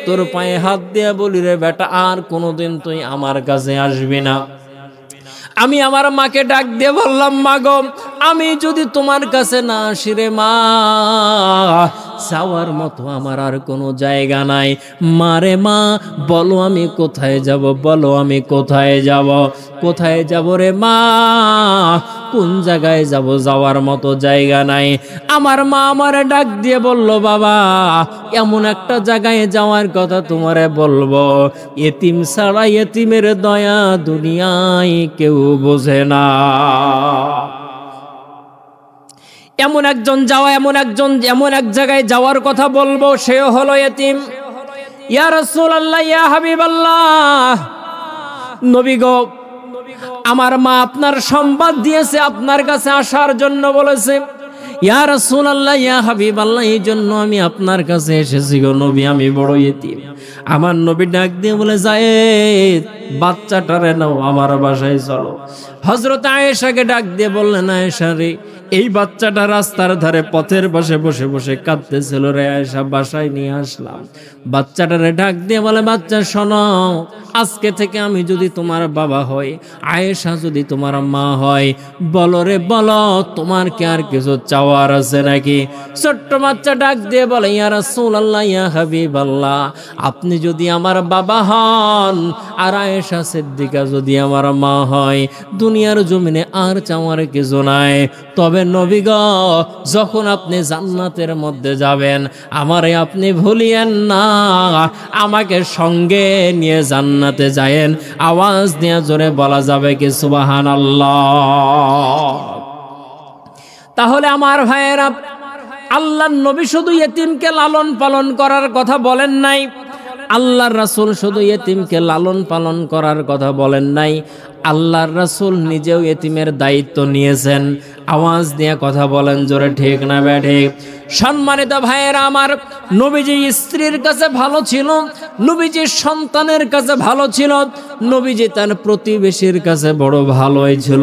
A: তোর পায়ে হাত দিয়া বলি রে বেটা, আর কোনোদিন তুই আমার কাছে আসবি না। আমি আমার মাকে ডাক দিয়ে বললাম, মা গো, আমি যদি তোমার কাছে না আসি রে মা, যাওয়ার মতো আমার আর কোনো জায়গা নাই। মারে মা, বলো আমি কোথায় যাব, বলো আমি কোথায় যাব, কোথায় যাব রে মা, কোন জায়গায় যাব, যাওয়ার মতো জায়গা নাই। আমার মা আমারে ডাক দিয়ে বলল, বাবা, এমন একটা জায়গায় যাওয়ার কথা তোমারে বলবো, এতিম ছাড়া এতিমের দয়া দুনিয়ায় কেউ বোঝে না। এমন এক জায়গায় যাওয়ার কথা বলবো, সে হলো এতিম। ইয়া রাসূলুল্লাহ, ইয়া হাবিবাল্লাহ, নবী গো, আমার মা আপনার সংবাদ দিয়েছে, আপনার কাছে আসার জন্য বলেছে। ইয়া রাসূলুল্লাহ, ইয়া হাবিবাল্লাহ, এই জন্য আমি আপনার কাছে এসেছি গো নবী, আমি বড় এতিম। আমার নবী ডাক দিয়ে বলে, যায়েদ, বাচ্চাটারে নাও, আমার বাসায় চলো। হযরত আয়েশাকে ডাক দিয়ে বললেন, আয়েশা রে, এই বাচ্চাটা রাস্তার ধারে পথের পাশে বসে বসে কাঁদতেছিল রে আয়েশা, বাসায় নিয়ে আসলাম। বাচ্চাটারে ডাক দিয়ে বলে, বাচ্চা শোনো, আজকে থেকে আমি যদি তোমার বাবা হই, আয়েশা যদি তোমার মা হয়, বলো রে বলো, তোমার কি আর কিছু চাওয়ার আছে নাকি? ছোট্ট বাচ্চা ডাক দিয়ে বলে, ইয়া রাসূলুল্লাহ, ইয়া হাবিবাল্লাহ, আপনি যদি আমার বাবা হন আর আয়েশা সিদ্দিকা যদি আমার মা হয়, দুনিয়ার জমিনে আর চাওয়ার কিছু নাই। তবে নবী গো, যখন আপনি জান্নাতের মধ্যে যাবেন, আমারে আপনি ভুলিয়েন না, আমাকে সঙ্গে নিয়ে জান্নাতে যায়েন। আওয়াজ দিয়ে জোরে বলা যাবে কি সুবহানাল্লাহ? তাহলে আমার ভাইয়েরা, আল্লাহর নবী শুধু ইতিমকে লালন পালন করার কথা বলেন নাই, আল্লাহর রাসূল শুধু ইতিমকে লালন পালন করার কথা বলেন নাই, আল্লাহর রাসূল নিজেও ইতিমের দায়িত্ব নিয়েছেন। আওয়াজ দিয়ে কথা বলেন জোরে, ঠিক না বেঠিক? সম্মানিত ভাইয়েরা আমার, নবীজি স্ত্রীর কাছে ভালো ছিল, নবীজির সন্তানের কাছে ভালো ছিল, নবীজি তার প্রতিবেশীর কাছে বড় ভালোই ছিল।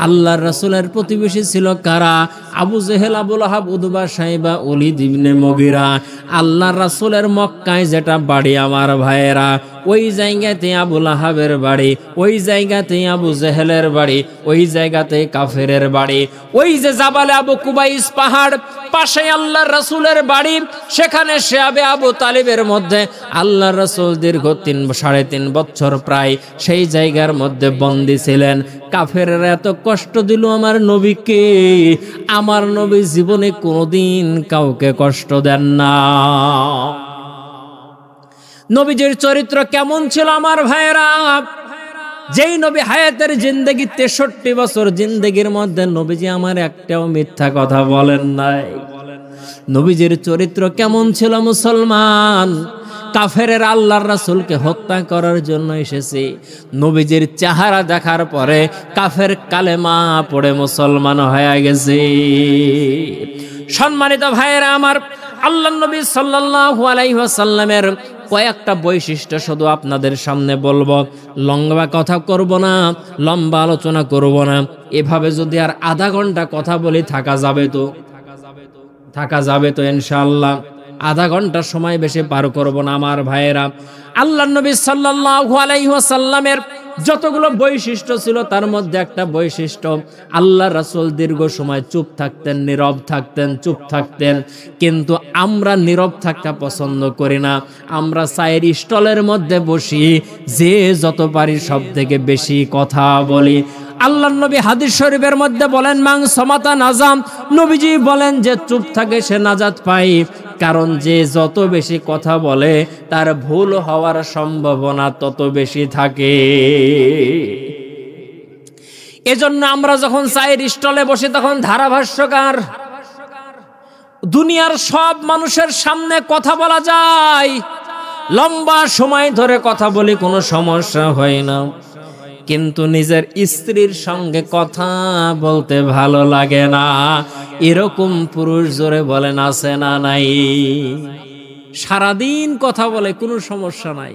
A: আল্লাহর রাসূলের প্রতিবেশী ছিল কারা? আবু জেহেল, আবু লাহাব, উতবা, সাইবা, ওলীদ ইবনে মুগীরা। আল্লাহর রাসূলের মক্কায় যেটা বাড়ি আমার ভাইয়েরা, ওই জায়গাতে আবু লাহাবের বাড়ি, ওই জায়গাতে আবু জেহেলের বাড়ি, ওই জায়গাতে কাফেরের বাড়ি। ওই যে জাবালে আবু কুবাইস পাহাড়, পাশে আল্লাহর রাসূলের বাড়ি, সেখানে শিয়াবে আবু তালিবের মধ্যে আল্লাহর রাসূল দীর্ঘ 3.5 বছর প্রায় সেই জায়গার মধ্যে বন্দী ছিলেন। কাফেররা এত কষ্ট দিল আমার নবীকে, আমার নবী জীবনে কোনোদিন কাউকে কষ্ট দেন না। নবীজির চরিত্র কেমন ছিল আমার ভাইয়েরা? যেই নবী হায়াতের জিন্দেগি 63 বছর জিন্দেগির মধ্যে নবীজি আমার একটাও মিথ্যা কথা বলেন নাই। নবীজির চরিত্র কেমন ছিল মুসলমান? কাফেরের আল্লাহর রাসূলকে হত্যা করার জন্য এসেছে, নবীজির চেহারা দেখার পরে কাফের কালেমা পড়ে মুসলমান হয়ে গেছে। সম্মানিত ভাইয়েরা আমার, আল্লাহর নবী সাল্লাল্লাহু আলাইহি ওয়াসাল্লামের কয়েকটা বৈশিষ্ট্য শুধু আপনাদের সামনে বলবো। লম্বা কথা করব না, লম্বা আলোচনা করব না। এভাবে যদি আর আধা ঘন্টা কথা বলি থাকা যাবে তো ইনশাআল্লাহ। আধা ঘন্টা সময় বেশি পার করব না আমার ভাইয়েরা। আল্লাহর নবী সাল্লাল্লাহু আলাইহি ওয়াসাল্লামের যতগুলো বৈশিষ্ট্য ছিল তার মধ্যে একটা বৈশিষ্ট্য, আল্লাহর রাসূল দীর্ঘ সময় চুপ থাকতেন, নীরব থাকতেন, চুপ থাকতেন। কিন্তু আমরা নীরব থাকা পছন্দ করি না। আমরা চায়ের স্টলের মধ্যে বসি, যে যত পারি সব থেকে বেশি কথা বলি। আল্লাহর নবী হাদিস শরীফের মধ্যে বলেন, মান সামাতা নাজাম। নবীজি বলেন যে চুপ থাকে সে নাজাত পায়। কারণ যে যত বেশি কথা বলে তার ভুল হওয়ার সম্ভাবনা তত বেশি থাকে। এজন্য আমরা যখন চায়ের স্টলে বসি তখন ধারাভাষ্যকার, দুনিয়ার সব মানুষের সামনে কথা বলা যায়, লম্বা সময় ধরে কথা বলি, কোনো সমস্যা হয় না। কিন্তু নিজের স্ত্রীর সঙ্গে কথা বলতে ভালো লাগে না। এরকম পুরুষ জোরে বলেন আছে না নাই? সারাদিন কথা বলে কোনো সমস্যা নাই,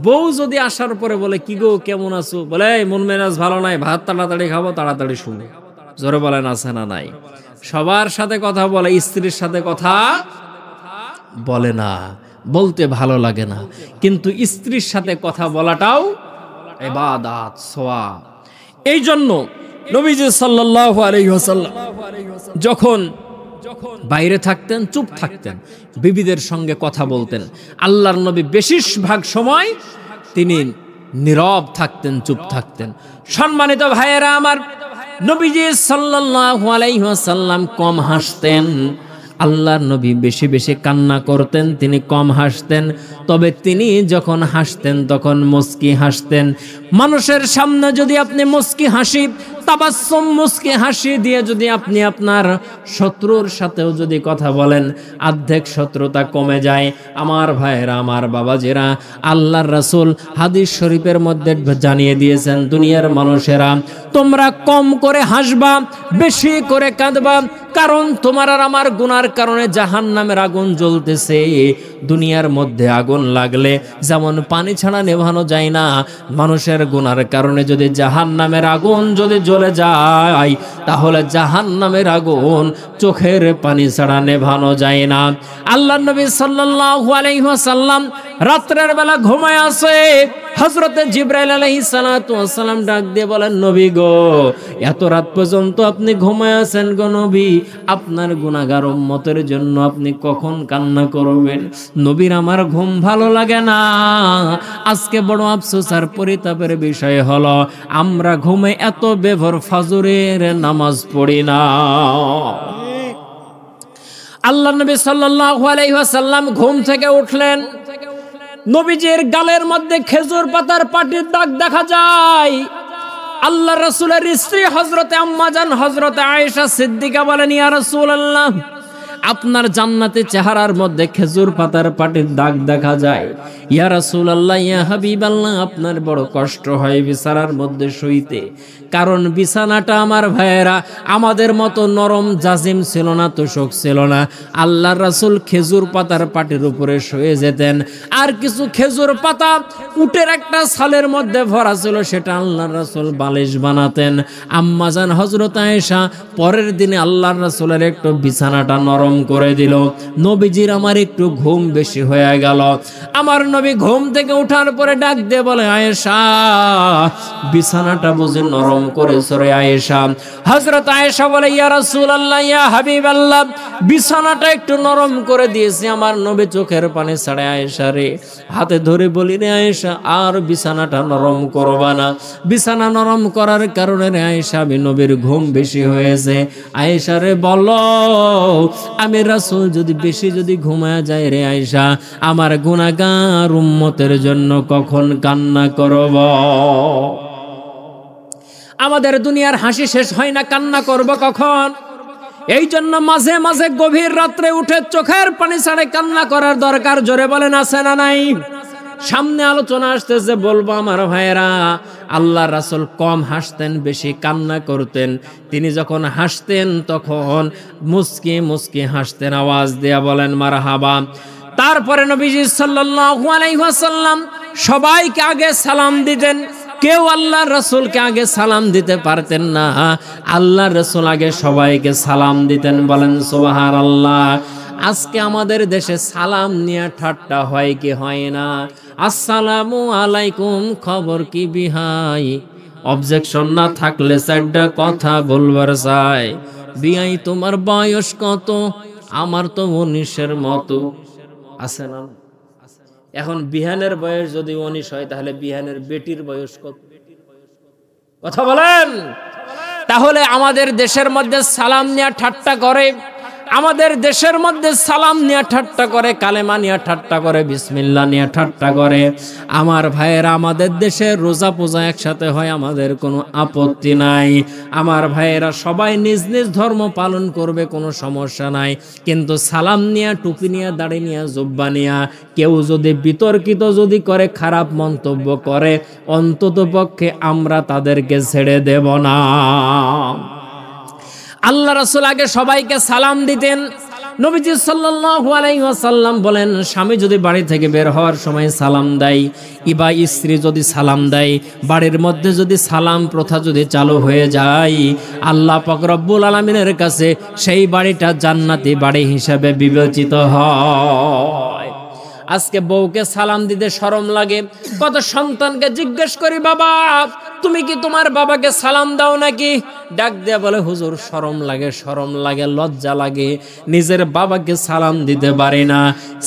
A: বউ যদি আসার পরে বলে কি গো কেমন আছো, বলে মন মেজাজ ভালো নাই, ভাত তাড়াতাড়ি খাবো, তাড়াতাড়ি শুনে, জোরে বলেন আছে না নাই? সবার সাথে কথা বলে, স্ত্রীর সাথে কথা বলে না, বলতে ভালো লাগে না। কিন্তু স্ত্রীর সাথে কথা বলাটাও ইবাদত, সওয়াব। এই জন্য নবীজি সাল্লাল্লাহু আলাইহি ওয়াসাল্লাম যখন বাইরে থাকতেন চুপ থাকতেন, বিবিদের সঙ্গে কথা বলতেন। আল্লাহর নবী বেশিরভাগ সময় তিনি নীরব থাকতেন, চুপ থাকতেন। সম্মানিত ভাইয়েরা আমার, নবীজি সাল্লাল্লাহু আলাইহি ওয়াসাল্লাম কম হাসতেন। আল্লাহর নবী বেশি বেশি কান্না করতেন, তিনি কম হাসতেন। তবে তিনি যখন হাসতেন তখন মুস্কি হাসতেন। মানুষের সামনে যদি আপনি মুস্কি হাসি, তাবাসসুম মুস্কি হাসি দিয়ে যদি আপনি আপনার শত্রুর সাথেও যদি কথা বলেন, অর্ধেক শত্রুতা কমে যায়। আমার ভাইয়েরা, আমার বাবাজিরা, আল্লাহর রাসূল হাদিস শরীফের মধ্যে জানিয়ে দিয়েছেন, দুনিয়ার মানুষেরা তোমরা কম করে হাসবা, বেশি করে কাঁদবা, কারণ তোমার আর আমার গুনার কারণে জাহান্নামের আগুন জ্বলতেছে। দুনিয়ার মধ্যে আগুন লাগলে যেমন পানি ছাড়া নেভানো যায় না, মানুষের গুনার কারণে যদি জাহান্নামের আগুন যদি জ্বলে যায়, তাহলে জাহান্নামের আগুন চোখের পানি ছাড়া নেভানো যায় না। আল্লাহর নবী সাল্লাল্লাহু আলাইহি ওয়াসাল্লাম রাত্রের বেলা ঘুমায় আছে। হযরতে জিবরাইল আলাইহিস সালাতু ওয়াস সালাম ডাক দিয়ে বলেন, নবী গো, এত রাত পর্যন্ত আপনি ঘুমায় আছেন গো নবী, আপনার গুনাহগার উম্মতের জন্য আপনি কখন কান্না করবেন? নবীর আমার ঘুম ভালো লাগে না। আজকে বড় আফসোস আর পরিতাপের বিষয় হলো, আমরা ঘুমে এত বেভর ফজরের নামাজ পড়ি না। আল্লাহর নবী সাল্লাল্লাহু আলাইহি ওয়াসাল্লাম ঘুম থেকে উঠলেন, নবীজির গালের মধ্যে খেজুর পাতার পাটির দাগ দেখা যায়। আল্লাহর রাসূলের স্ত্রী হযরতে আম্মা জান হযরতে আয়েশা সিদ্দিকা বলেন, ইয়া রাসূলুল্লাহ, আপনার জান্নাতে চেহারার মধ্যে খেজুর পাতার পাটির দাগ দেখা যায়। ইয়া রাসূলুল্লাহ, ইয়া হাবিবাল্লাহ, আপনার বড় কষ্ট হয় বিছানার মধ্যে শুইতে, কারণ বিছানাটা আমার ভাইয়েরা আমাদের মতো নরম জাজিম ছিল না, তোষক ছিল না। আল্লাহর রাসূল খেজুর পাতার পাটির উপরে শুয়ে যেতেন, আর কিছু খেজুর পাতা উটের একটা ছালের মধ্যে ভরা ছিল, সেটা আল্লাহর রাসূল বালিশ বানাতেন। আম্মাজান হযরত আয়েশা পরের দিনে আল্লাহর রাসূলের একটু বিছানাটা নরম করে দিল। নবীজির আমার একটু ঘুম বেশি হয়ে গেল। আমার নবী ঘুম থেকে ওঠার পরে ডাক দিয়ে বলে, আয়েশা, বিছানাটা বুঝি নরম করেছো রে আয়েশা? হযরত আয়েশা বলে, ইয়া রাসূলুল্লাহ, ইয়া হাবিবাল্লাহ, বিছানাটা একটু নরম করে দিয়েছি। আমার নবী চোখের পানি ছাড়ে আয়েশা রে হাতে ধরে বলি, রে আয়েশা, আর বিছানাটা নরম করবা না। বিছানা নরম করার কারণে রে আয়েশা, আমি নবীর ঘুম বেশি হয়েছে। আয়েশা রে বলো, আমি রাসূল যদি বেশি ঘুমায় যায় রে আয়েশা, আমার গুনাহগার উম্মতের জন্য কখন কান্না করব? আমাদের দুনিয়ার হাসি শেষ হয় না, কান্না করব কখন? এই জন্য মাঝে মাঝে গভীর রাত্রে উঠে চোখের পানি ছাড়ে কান্না করার দরকার। জোরে বলেন, আছে না নাই? সামনে আলোচনা আসতেছে, বলবো আমার ভাইয়েরা, আল্লাহ রাসূল কম হাসতেন, বেশি কান্না করতেন। তিনি যখন হাসতেন তখন মুস্কি মুস্কি হাসতেন, আওয়াজ দেয়া বলেন মারহাবা। তারপরে নবীজি সাল্লাল্লাহু আলাইহি ওয়াসাল্লাম সবাইকে আগে সালাম দিতেন। কেউ আল্লাহর রাসূলকে আগে সালাম দিতে পারতেন না, আল্লাহর রাসূল আগে সবাইকে সালাম দিতেন। বলেন সুবহানাল্লাহ। আজকে আমাদের দেশে সালাম নিয়ে ঠাট্টা হয় কি হয় না? আসসালামু আলাইকুম, খবর কি বিহাই? অবজেকশন না থাকলে চারটা কথা বলবার চাই। বিয়াই, তোমার বয়স কত? আমার তো 19-এর মতো। আছে না? এখন বিহানের বয়স যদি 19 হয়, তাহলে বিহানের বেটির বয়স কত? কথা বলেন। তাহলে আমাদের দেশের মধ্যে সালাম নিয়ে ঠাট্টা করে, আমাদের দেশের মধ্যে সালাম নিয়ে ঠাট্টা করে, কালেমা নিয়ে ঠাট্টা করে, বিসমিল্লাহ নিয়ে ঠাট্টা করে। আমার ভাইয়েরা, আমাদের দেশে রোজা পূজা একসাথে হয়, আমাদের কোনো আপত্তি নাই। আমার ভাইয়েরা সবাই নিজ নিজ ধর্ম পালন করবে, কোনো সমস্যা নাই। কিন্তু সালাম নিয়ে, টুপি নিয়ে, দাড়ি নিয়ে, জুব্বা নিয়ে কেউ যদি বিতর্কিত যদি করে, খারাপ মন্তব্য করে, অন্তত পক্ষে আমরা তাদেরকে ছেড়ে দেব না। আল্লাহ রাসূল আগে সবাইকে সালাম দিতেন। নবীজি সাল্লাল্লাহু আলাইহি ওয়াসাল্লাম বলেন, স্বামী যদি বাড়ি থেকে বের হওয়ার সময় সালাম দেয়, ইবা স্ত্রী যদি সালাম দেয়, বাড়ির মধ্যে যদি সালাম প্রথা যদি চালু হয়ে যায়, আল্লাহ পাক রব্বুল আলামিনের কাছে সেই বাড়িটা জান্নাতি বাড়ি হিসেবে বিবেচিত হয়। আজকে বউকে সালাম দিতে শরম লাগে। কত সন্তানকে জিজ্ঞেস করি, বাবা তুমি কি তোমার বাবাকে সালাম দাও নাকি? ডাক দিয়ে বলে, হুজুর শরম লাগে, শরম লাগে, লজ্জা লাগে, নিজের বাবাকে সালাম দিতে পারি না।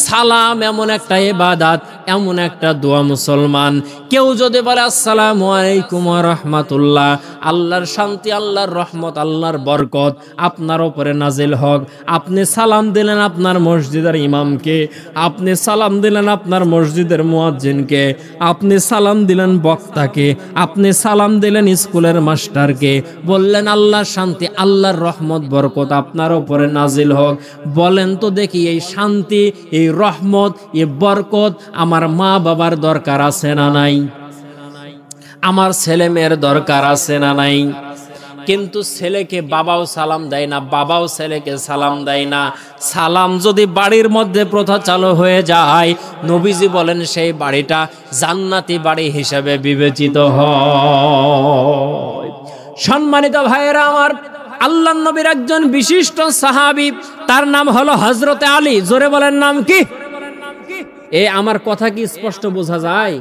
A: সালাম এমন একটা ইবাদত, এমন একটা দোয়া, মুসলমান কেউ যদি বলে আসসালামু আলাইকুম ওয়া রাহমাতুল্লাহ, আল্লাহর শান্তি, আল্লাহর রহমত, আল্লাহর বরকত আপনার উপরে নাজিল হোক। আপনি সালাম দিলেন আপনার মসজিদের ইমামকে, আপনি সালাম দিলেন আপনার মসজিদের মুয়াজ্জিনকে, আপনি সালাম দিলেন বক্তাকে, আপনি সালাম দিলেন স্কুলের মাস্টারকে, বললেন আল্লাহর শান্তি, আল্লাহর রহমত, বরকত আপনার উপরে নাজিল হোক। বলেন তো দেখি, এই শান্তি, এই রহমত, এই বরকত আমার মা বাবার দরকার আছে না নাই? আমার ছেলে মেয়ের দরকার আছে না নাই? কিন্তু ছেলেকে বাবাও সালাম দেয় না, বাবাও ছেলেকে সালাম দেয় না। সালাম যদি বাড়ির মধ্যে প্রথা চালু হয়ে যায়, নবীজি বলেন সেই বাড়িটা জান্নাতি বাড়ি হিসেবে বিবেচিত হয়। সম্মানিত ভাইয়েরা আমার, আল্লাহর নবীর একজন বিশিষ্ট সাহাবী, তার নাম হলো হযরতে আলী। জোরে বলেন, নাম কি? আমার কথা কি স্পষ্ট বোঝা যায়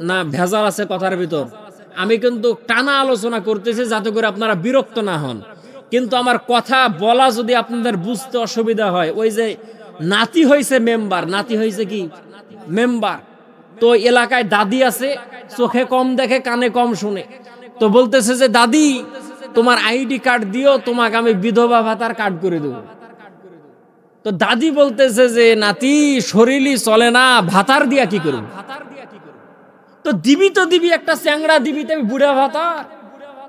A: না? ভেজাল আছে কথার ভিতর। আমি কিন্তু টানা আলোচনা করতেছি যাতে করে আপনারা বিরক্ত না হন। কিন্তু আমার কথা বলা যদি আপনাদের বুঝতে অসুবিধা হয়, ওই যে নাতি হয়েছে মেম্বার, নাতি হয়েছে কি মেম্বার, তো এলাকায় দাদি আছে, চোখে কম দেখে, কানে কম শুনে, তো বলতেছে যে দাদি তোমার আইডি কার্ড দিও, তোমাকে আমি বিধবা ভাতার কার্ড করে দেবো। তো দাদি বলতেছে যে নাতি শরীরই চলে না, ভাতার দিয়া কি করবো? তো দিবি তো দিবি, একটা চ্যাংড়া দিবি, তুমি বুড়া ভাতার।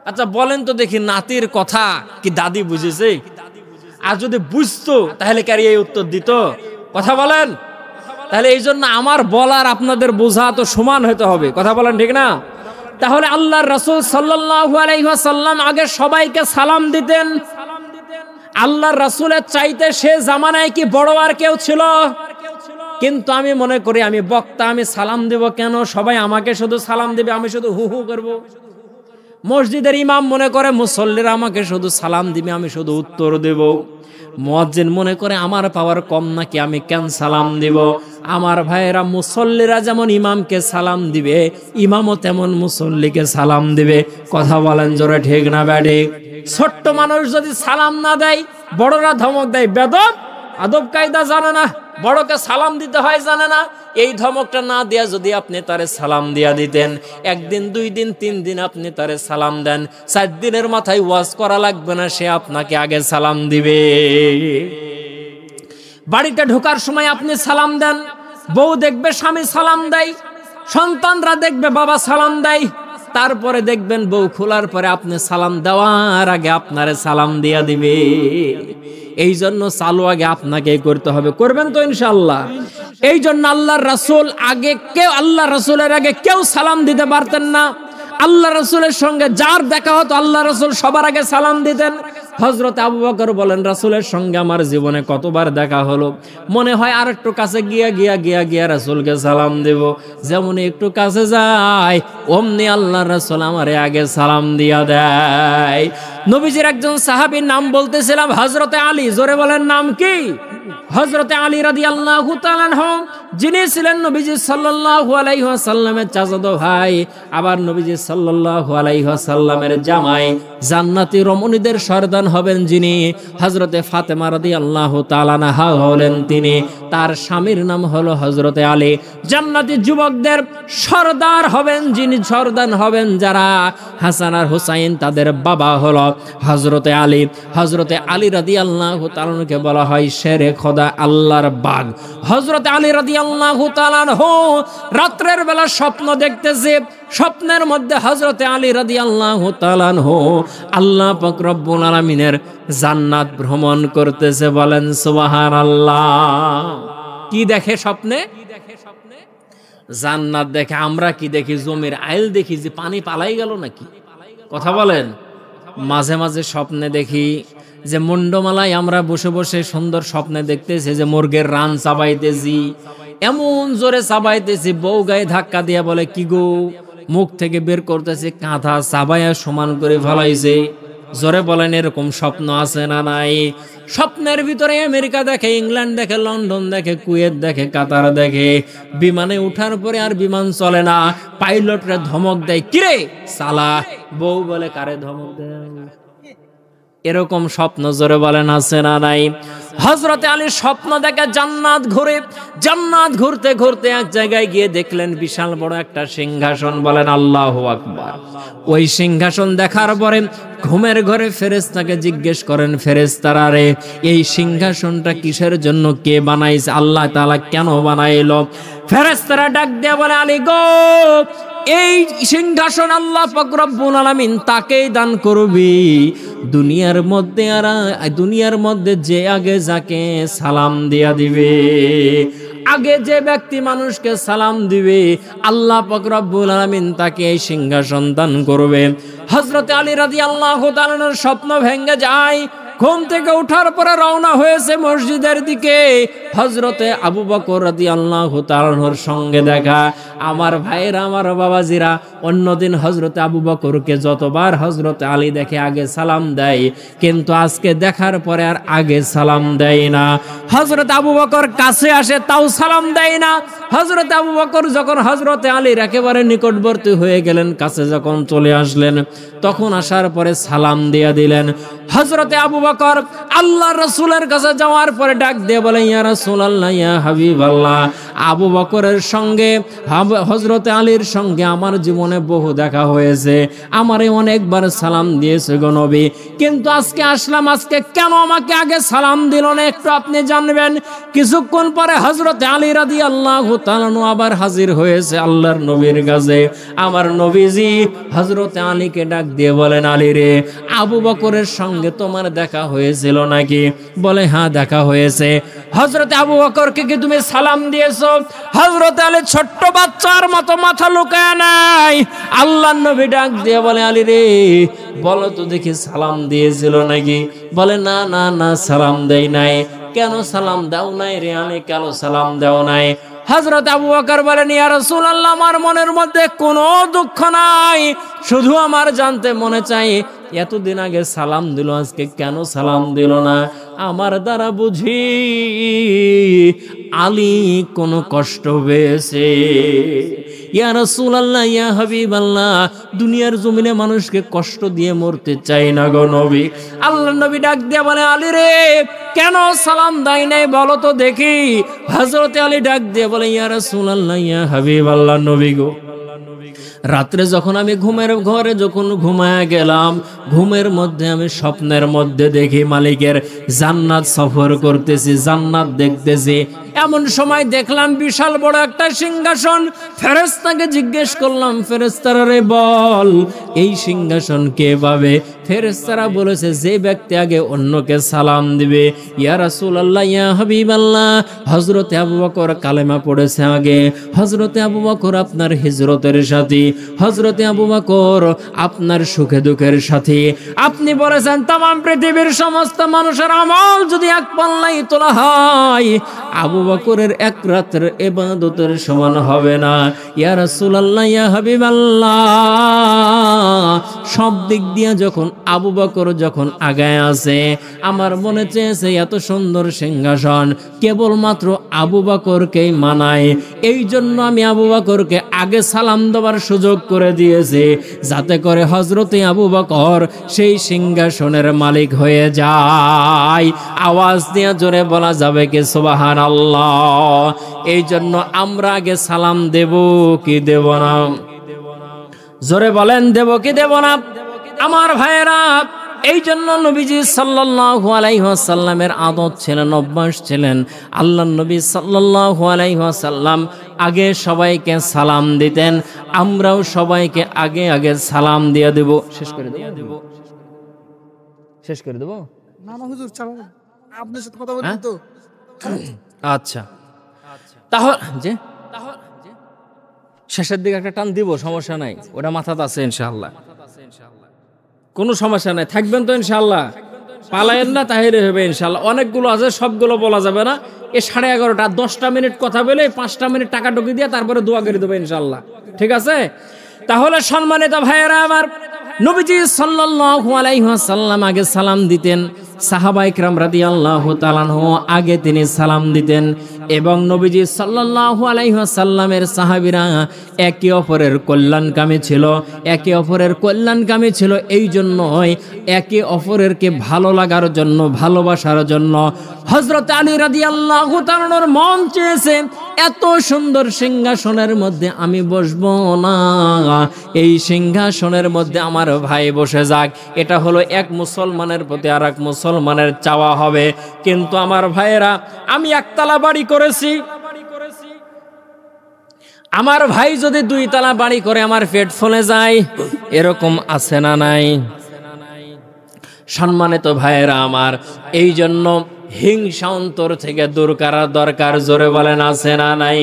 A: আচ্ছা বলেন তো দেখি, নাতির কথা কি দাদি বুঝেছে? আর যদি বুঝতো তাহলে কি আর এই উত্তর দিত? কথা বলেন। তাহলে এই জন্য আমার বলার আপনাদের বোঝা তো সমান হতে হবে। কথা বলেন, ঠিক না? তাহলে আল্লাহর রাসূল সাল্লাল্লাহু আলাইহি ওয়াসাল্লাম আগে সবাইকে সালাম দিতেন। আল্লাহর রাসূলের চাইতে সে জামানায় কি বড় আর কেউ ছিল? কিন্তু আমি মনে করি আমি বক্তা, আমি সালাম দেব কেন? সবাই আমাকে শুধু সালাম দেবে, আমি শুধু হু হু করব। মসজিদের ইমাম মনে করে মুসল্লিরা আমাকে শুধু সালাম দিবে, আমি শুধু উত্তর দেব। মুয়াজ্জিন মনে করে আমার পাওয়ার কম নাকি, আমি কেন সালাম দিব? আমার ভাইয়েরা, মুসল্লিরা যেমন ইমামকে সালাম দিবে, ইমামও তেমন মুসল্লিকে সালাম দিবে। কথা বলেন জোরে, ঠিক না ব্যাডে? ছোট্ট মানুষ যদি সালাম না দেয়, বড়রা ধমক দেয়, বেদব, আদব কায়দা জানে না, বড়কে সালাম দিতে হয় জানে না। এই ধমকটা না দিয়া যদি আপনি তারে সালাম দিয়া দিতেন, একদিন, 2 দিন, 3 দিন আপনি তারে সালাম দেন, 4 দিনের মাথায় ওয়াজ করা লাগবে না, সে আপনাকে আগে সালাম দিবে। বাড়িতে ঢোকার সময় আপনি সালাম দেন, বউ দেখবে স্বামী সালাম দেয়, সন্তানরা দেখবে বাবা সালাম দেয়, তারপরে দেখবেন বউ খোলার পরে আপনি সালাম দেওয়ার আগে আপনারে সালাম দিয়া দিবে। এই জন্য চালু আগে আপনাকে করতে হবে। করবেন তো ইনশাআল্লাহ? এই জন্য আল্লাহর রাসূল আগে কেউ, আল্লাহ রাসূলের আগে কেউ সালাম দিতে পারতেন না। আল্লাহ রাসূলের সঙ্গে যার দেখা হতো আল্লাহ রাসূল সবার আগে সালাম দিতেন। হযরত আবু বকর বলেন, রাসূলের সঙ্গে আমার জীবনে কতবার দেখা হলো, মনে হয় আর একটু কাছে গিয়া রাসূলকে সালাম দেব। যেমন একটু কাছে যায়, অমনি আল্লাহ রাসূল আমারে আগে সালাম দিয়া দেয়। নবীজির একজন সাহাবীর নাম বলতেছিলাম, হযরতে আলী। জোরে বলেন, নাম কি? হযরতে আলী রাদিয়াল্লাহু তাআলা আনহু, যিনি ছিলেন নবীজি সাল্লাল্লাহু আলাইহি ওয়াসাল্লামের চাচাতো ভাই, আবার নবীজি সাল্লাল্লাহু আলাইহি ওয়াসাল্লামের জামাই, জান্নাতি রমণীদের সর্দার হবেন যিনি, হযরতে ফাতেমা রাদিয়াল্লাহু তাআলা আনহা হলেন তিনি। তার স্বামীর নাম হলো হযরতে আলী। জান্নাতি যুবকদের সর্দার হবেন যিনি, সর্দার হবেন যারা, হাসান আর হুসাইন, তাদের বাবা হলো হযরতে আলী। হযরতে আলী রাদিয়াল্লাহু তাআলাকে বলা হয় শেরে খোদা, আল্লাহর বাগ। হযরতে আলী রাদিয়াল্লাহু তাআলা রাত্রের বেলা স্বপ্ন দেখতেছে, স্বপ্নের মধ্যে হযরতে আলী রাদিয়াল্লাহু তাআলা আল্লাহ পাক রব্বুল আলামিনের জান্নাত ভ্রমণ করতেছে। বলেন সুবহানাল্লাহ। কি দেখে স্বপ্নে? জান্নাত দেখে। আমরা কি দেখি? জমির আইল দেখি, যে পানি পালাই গেল নাকি। কথা বলেন। মাঝে মাঝে স্বপ্নে দেখি যে মুন্ডমালায় আমরা বসে বসে সুন্দর স্বপ্নে দেখতেছি যে মুরগের রান চাবাইতেছি, এমন জোরে চাবাইতেছি, বউ গায়ে ধাক্কা দিয়া বলে, কি গো? মুখ থেকে বের করতেছে কাঁথা, চাবাইয়া সমান করে ফেলাইছে। জোরে বলেন, এরকম স্বপ্ন আছে না নাই? স্বপ্নের ভিতরে আমেরিকা দেখে, ইংল্যান্ড দেখে, লন্ডন দেখে, কুয়েত দেখে, কাতার দেখে। বিমানে উঠার পরে আর বিমান চলে না, পাইলটরা ধমক দেয়, কিরে সালা। বউ বলে, কারে ধমক দেয়? এরকম স্বপ্ন জোরে বলেন আছে না নাই? হযরতে আলী স্বপ্ন দেখে জান্নাত ঘুরে, জান্নাত ঘুরতে ঘুরতে এক জায়গায় গিয়ে দেখলেন বিশাল বড় একটা সিংহাসন। বলেন আল্লাহু আকবার। ওই সিংহাসন দেখার পরে ঘুমের ঘরে ফেরেশতাকে জিজ্ঞেস করেন, ফেরেশতারা রে, এই সিংহাসনটা কিসের জন্য, কে বানাইছে, আল্লাহ তাআলা কেন বানাইলো? ফেরেশতারা ডাক দিয়ে বলে, আলী গো, এই সিংহাসন আল্লাহ পাক রব্বুল আলামিন তাকেই দান করবি দুনিয়ার মধ্যে, আর দুনিয়ার মধ্যে যে আগে যাকে সালাম দিয়া দিবে, আগে যে ব্যক্তি মানুষকে সালাম দিবে, আল্লাহ পাক রব্বুল আলামিন তাকে এই সিংহাসন দান করবে। হযরত আলী রাদিয়াল্লাহু তাআলার স্বপ্ন ভেঙে যায়। ঘুম থেকে ওঠার পরে রওনা হয়েছে মসজিদের দিকে। হযরতে আবু বকর রাদিয়াল্লাহু তাআলার সঙ্গে দেখা। আমার ভাইয়েরা, আমার বাবাজিরা, অন্যদিন হযরতে আবু বকরকে যতবার হযরতে আলী দেখে আগে সালাম দেয়, কিন্তু আজকে দেখার পরে আর আগে সালাম দেয় না। হযরত আবু বকর কাছে আসে, তাও সালাম দেয় না। হযরতে আবু বকর যখন হযরতে আলীর একেবারে নিকটবর্তী হয়ে গেলেন, কাছে যখন চলে আসলেন, তখন আসার পরে সালাম দিয়া দিলেন। হযরতে আবু বকর আল্লাহর রাসূলের কাছে যাওয়ার পরে ডাক দিয়ে বলে, ইয়া রাসূলুল্লাহ, ইয়া হাবিবাল্লাহ, আবু বকরের সঙ্গে, হযরতে আলীর সঙ্গে আমার জীবনে বহু দেখা হয়েছে, আমারে অনেকবার সালাম দিয়েছে গো নবী, কিন্তু আজকে আসলাম, আজকে কেন আমাকে আগে সালাম দিল না একটু আপনি জানবেন। কিছুক্ষণ পরে হযরত আলী রাদিয়াল্লাহু তাআলা আবার হাজির হয়েছে আল্লাহর নবীর কাছে। আমার নবীজি হযরত আলীকে ডাক দিয়ে বলেন, আলী রে, আবু বকরের সঙ্গে তোমার দেখা হয়েছিল নাকি? বলে হ্যাঁ দেখা হয়েছে। হযরত আবু বকরকে কি তুমি সালাম দিয়েছো? হযরত আলী ছোট্ট বাচ্চার মতো মাথা লুকায় নাই। আল্লাহর নবী ডাক দিয়ে বলে, আলী রে বলো তো দেখি সালাম দিয়েছিল নাকি? বলে না না না, সালাম দেই নাই। কেন সালাম দাও নাই রে আলী, কেন সালাম দাও নাই? হযরত আবু বকর বলেন, ইয়া রাসূলুল্লাহ, আমার মনের মধ্যে কোনো দুঃখ নাই, শুধু আমার জানতে মনে চাই এতদিন আগে সালাম দিল, আজকে কেন সালাম দিল না? আমার দ্বারা বুঝি আলী কোনো কষ্ট পেয়েছে। ইয়া রাসূলুল্লাহ, ইয়া হাবিবাল্লাহ, দুনিয়ার জমিনে মানুষকে কষ্ট দিয়ে মরতে চাই না গো নবী। আল্লাহর নবী ডাক দিয়ে বলে, আলী রে কেন সালাম দেয় নাই বলো তো দেখি। হযরত আলী ডাক দিয়ে বলে, ইয়া রাসূলুল্লাহ, ইয়া হাবিবাল্লাহ, নবী গো, রাত্রে যখন আমি ঘুমের ঘরে যখন ঘুমায় গেলাম, ঘুমের মধ্যে আমি স্বপ্নের মধ্যে দেখি মালিকের জান্নাত সফর করতেছি, জান্নাত দেখতেছি। এমন সময় দেখলাম বিশাল বড় একটা সিংহাসন। ফেরেশতাকে জিজ্ঞেস করলাম, ফেরেশতারা রে বল এই সিংহাসন কে পাবে? ফেরেশতারা বলেছে যে ব্যক্তি আগে অন্যকে সালাম দিবে। ইয়া রাসূলুল্লাহ, ইয়া হাবিবাল্লাহ, হযরতে আবু বকর কালেমা পড়েছে আগে, হযরতে আবু বকর আপনার হিজরতের সাথী, হযরতে আবু বকর আপনার সুখে দুঃখের সাথী। আপনি বলেছেন तमाम পৃথিবীর সমস্ত মানুষের আমল যদি এক পাল্লায় তোলা হয়, আবু বকরের এক রাতের ইবাদতের সমান হবে না। ইয়া রাসূলুল্লাহ, ইয়া হাবিবাল্লাহ, সব দিক দিয়ে যখন আবু বকর যখন আগায় আছে, আমার মনে চেয়েছে এত সুন্দর সিংহাসন কেবলমাত্র আবু বকরকেই মানায়। এই জন্য আমি আবু বকরকে আগে সালাম দেওয়ার সুযোগ করে দিয়েছি, যাতে করে হযরতে আবু বকর সেই সিংহাসনের মালিক হয়ে যায়। আওয়াজ দিয়ে জোরে বলা যাবে কি সুবহানাল্লাহ? এই জন্য আমরা আগে সালাম দেব কি দেব না? জোরে বলেন, দেব কি দেব না? আমার ভাইয়েরা, এই জন্য নবীজি সাল্লাল্লাহু আলাইহি ওয়াসাল্লামের আদত ছিলেন, অভ্যাস ছিলেন, আল্লাহর নবী সাল্লাল্লাহু আলাইহি ওয়াসাল্লাম আগে সবাইকে সালাম দিতেন। আমরাও সবাইকে আগে আগে সালাম দিয়ে দেব। শেষ করে দেব, শেষ করে দেব।
B: না না হুজুর, চালান, আপনার সাথে কথা বলবো তো।
A: আচ্ছা, তাহলে যে শেষের দিকে একটা টান দিব, সমস্যা নাই, ওটা মাথাতে আছে ইনশাআল্লাহ, কোনো সমস্যা নাই, থাকবেন তো ইনশাআল্লাহ, পালায়েন না, তাহিরে হবে ইনশাআল্লাহ। অনেকগুলো আছে, সবগুলো বলা যাবে না। এ 11:30 10টা মিনিট কথা বলে 5টা মিনিট টাকা ঢুকিয়ে দিয়ে তারপরে দোয়া করে দেবে ইনশাআল্লাহ, ঠিক আছে? তাহলে সম্মানিত ভাইয়েরা আমার, নবীজি সাল্লাল্লাহু আলাইহি ওয়াসাল্লাম আগে সালাম দিতেন, সাহাবা ইকরাম রাদিয়াল্লাহু তাআলা আনহু আগে তিনি সালাম দিতেন, এবং নবীজি সাল্লাল্লাহু আলাইহি ওয়াসাল্লামের সাহাবীরা একে অপরের কল্যাণকামী ছিল, একে অপরের কল্যাণকামী ছিল। এই জন্যই একে অপরেরকে ভালো লাগার জন্য, ভালোবাসার জন্য হযরত আলী রাদিয়াল্লাহু তাআলার মন চেয়েছে এত সুন্দর সিংহাসনের মধ্যে আমি বসবো না, এই সিংহাসনের মধ্যে আমার ভাই বসে যাক। এটা হলো এক মুসলমানের প্রতি আর এক মুসলমানের চাওয়া হবে। কিন্তু আমার ভাইয়েরা, আমি একতলা বাড়ি করেছি, আমার ভাই যদি 2 তলা বাড়ি করে আমার পেট ফুলে যায়, এরকম আছে না নাই? সম্মানিত ভাইয়েরা আমার, এই জন্য হিংসা অন্তর থেকে দূর করা দরকার। জোরে বলেন, আছে না নাই?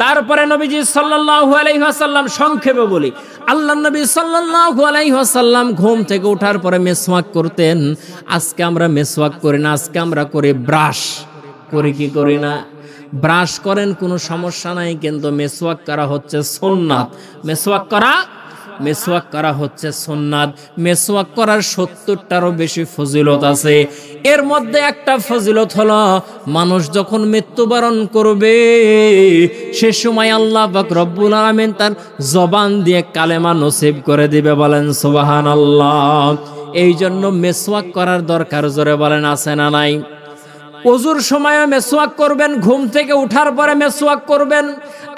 A: তারপরে নবীজি সাল্লাল্লাহু আলাইহি ওয়াসাল্লাম, সংক্ষেপে বলি, আল্লাহর নবী সাল্লাল্লাহু আলাইহি ওয়াসাল্লাম ঘুম থেকে ওঠার পরে মেসওয়াক করতেন। আজকে আমরা মেসওয়াক করি না, আজকে আমরা করি ব্রাশ। করি কি করি না? ব্রাশ করেন, কোনো সমস্যা নাই, কিন্তু মেসওয়াক করা হচ্ছে সুন্নাত। মেসওয়াক করা হচ্ছে সুন্নাত। মেসওয়াক করার 70টারও বেশি ফজিলত আছে। এর মধ্যে একটা ফজিলত হলো, মানুষ যখন মৃত্যুবরণ করবে সে সময় আল্লাহ পাক রব্বুল আলামিন তার জবান দিয়ে কালেমা নসিব করে দিবে। বলেন সুবহানাল্লাহ। এই জন্য মেসওয়াক করার দরকার। জোরে বলেন, আছে না নাই? ওযুর সময় মেসওয়াক করবেন, ঘুম থেকে ওঠার পরে মেসওয়াক করবেন।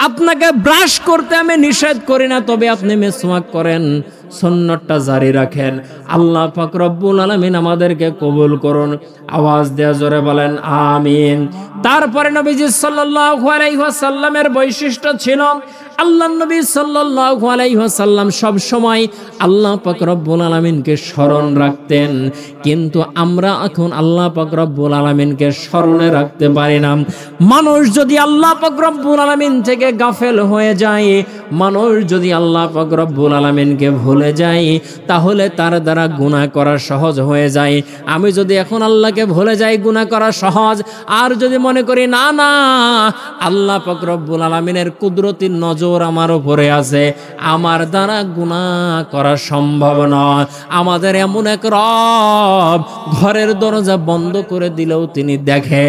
A: আপনাকে ব্রাশ করতে আমি নিষেধ করি না, তবে আপনি মেসওয়াক করেন। সুন্নতটা জারি রাখেন। আল্লাহ পাক রব্বুল আলামিন আমাদেরকে কবুল করুন। আওয়াজ দেয়া জোরে বলেন আমিন। তারপরে নবীজি সাল্লাল্লাহু আলাইহি ওয়াসাল্লামের বৈশিষ্ট্য ছিল, আল্লাহ নবী সাল্লাল্লাহু আলাইহি ওয়াসাল্লাম সব সময় আল্লাহ পাক রব্বুল আলামিনকে স্মরণ রাখতেন। কিন্তু আমরা এখন আল্লাহ পাক রব্বুল আলামিনকে স্মরণে রাখতে পারি না। মানুষ যদি আল্লাহ পাক রব্বুল আলামিন থেকে গাফেল হয়ে যায়, মানুষ যদি আল্লাহ পাক রব্বুল আলামিনকে ভুলে যায়, তাহলে তার দ্বারা গুনাহ করা সহজ হয়ে যায়। আমি যদি এখন আল্লাহকে ভুলে যাই, গুনাহ করা সহজ। আর যদি মনে করি না না আল্লাহ পাক রব্বুল আলামিনের কুদরতি নজর আমার উপরে আছে, আমার দ্বারা গুনাহ করা সম্ভব নয়। আমাদের এমন এক রব, ঘরের দরজা বন্ধ করে দিলেও তিনি দেখে,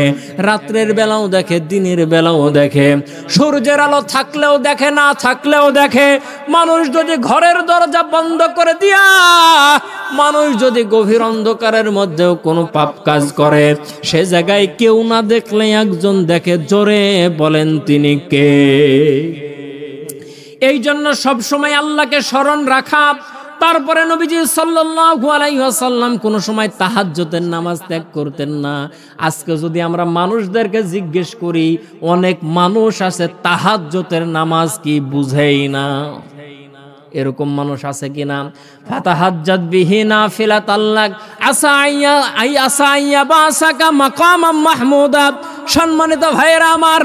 A: রাত্রের বেলাও দেখে, দিনের বেলাও দেখে, সূর্যের আলো থাকলেও দেখে, না থাকলেও দেখে। মানুষ যদি ঘরের দরজা বন্ধ করে দিয়া, মানুষ যদি গভীর অন্ধকারের মধ্যেও কোনো পাপ কাজ করে, সে জায়গায় কেউ না দেখলে একজন দেখে। জোরে বলেন তিনি কে? এই জন্য সব সময় আল্লাহকে স্মরণ রাখা। তারপরে নবীজি সাল্লাল্লাহু আলাইহি ওয়াসাল্লাম কোনো সময় তাহাজ্জুদের নামাজ ত্যাগ করতেন না। আজকে যদি আমরা মানুষদেরকে জিজ্ঞেস করি, অনেক মানুষ আছে তাহাজ্জুদের নামাজ কি বুঝেই না। এরকম মানুষ আছে কিনা? ফাতাহাজ্জাত বিহি নাফিলাতাল্লাক আসা আইয়া বাসাকা মাকামাম মাহমুদা। সম্মানিত ভাইরা আমার,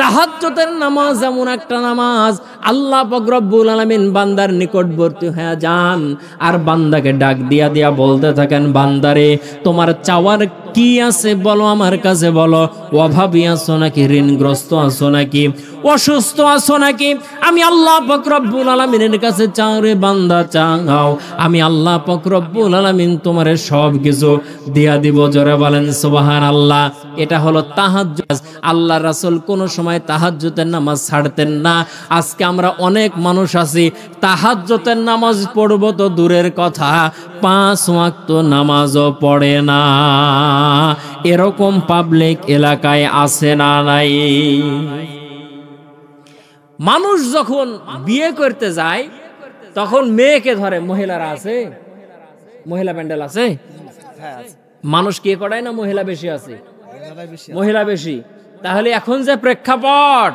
A: তাহাজ্জুদের নামাজ এমন একটা নামাজ, আল্লাহ পাক রব্বুল আলামিন বান্দার নিকটবর্তী হয়ে যান আর বান্দাকে ডাক দিয়া দিয়া বলতে থাকেন, বান্দারে তোমার চাওয়ার কি আছে বলো, আমার কাছে বলো। অভাবী আছো নাকি, ঋণগ্রস্ত আছো নাকি, অসুস্থ আছো নাকি, আমি আল্লাহ পাক রব্বুল আলামিনের কাছে চাও রে বান্দা, চাও। আমি আল্লাহ পাক রব্বুল আলামিন তোমারে সব কিছু দিয়া দিব। জোরে বলেন সুবহানাল্লাহ। এটা হলো তাহাজ্জুদ। আল্লাহ রাসূল কোন সময় তাহাজ্জুদের নামাজ ছাড়তেন না। আজকে আমরা অনেক মানুষ আছি তাহাজ্জুদের নামাজ পড়ব তো দূরের কথা, 5 ওয়াক্ত নামাজও পড়ে না। এরকম পাবলিক এলাকায় আছে না নাই? মানুষ যখন বিয়ে করতে যায় তখন মেয়েকে ধরে। মহিলারা আছে, মহিলা প্যান্ডেল আছে, মানুষ কে করায় না? মহিলা বেশি আছে, মহিলা বেশি। তাহলে এখন যে প্রেক্ষাপট,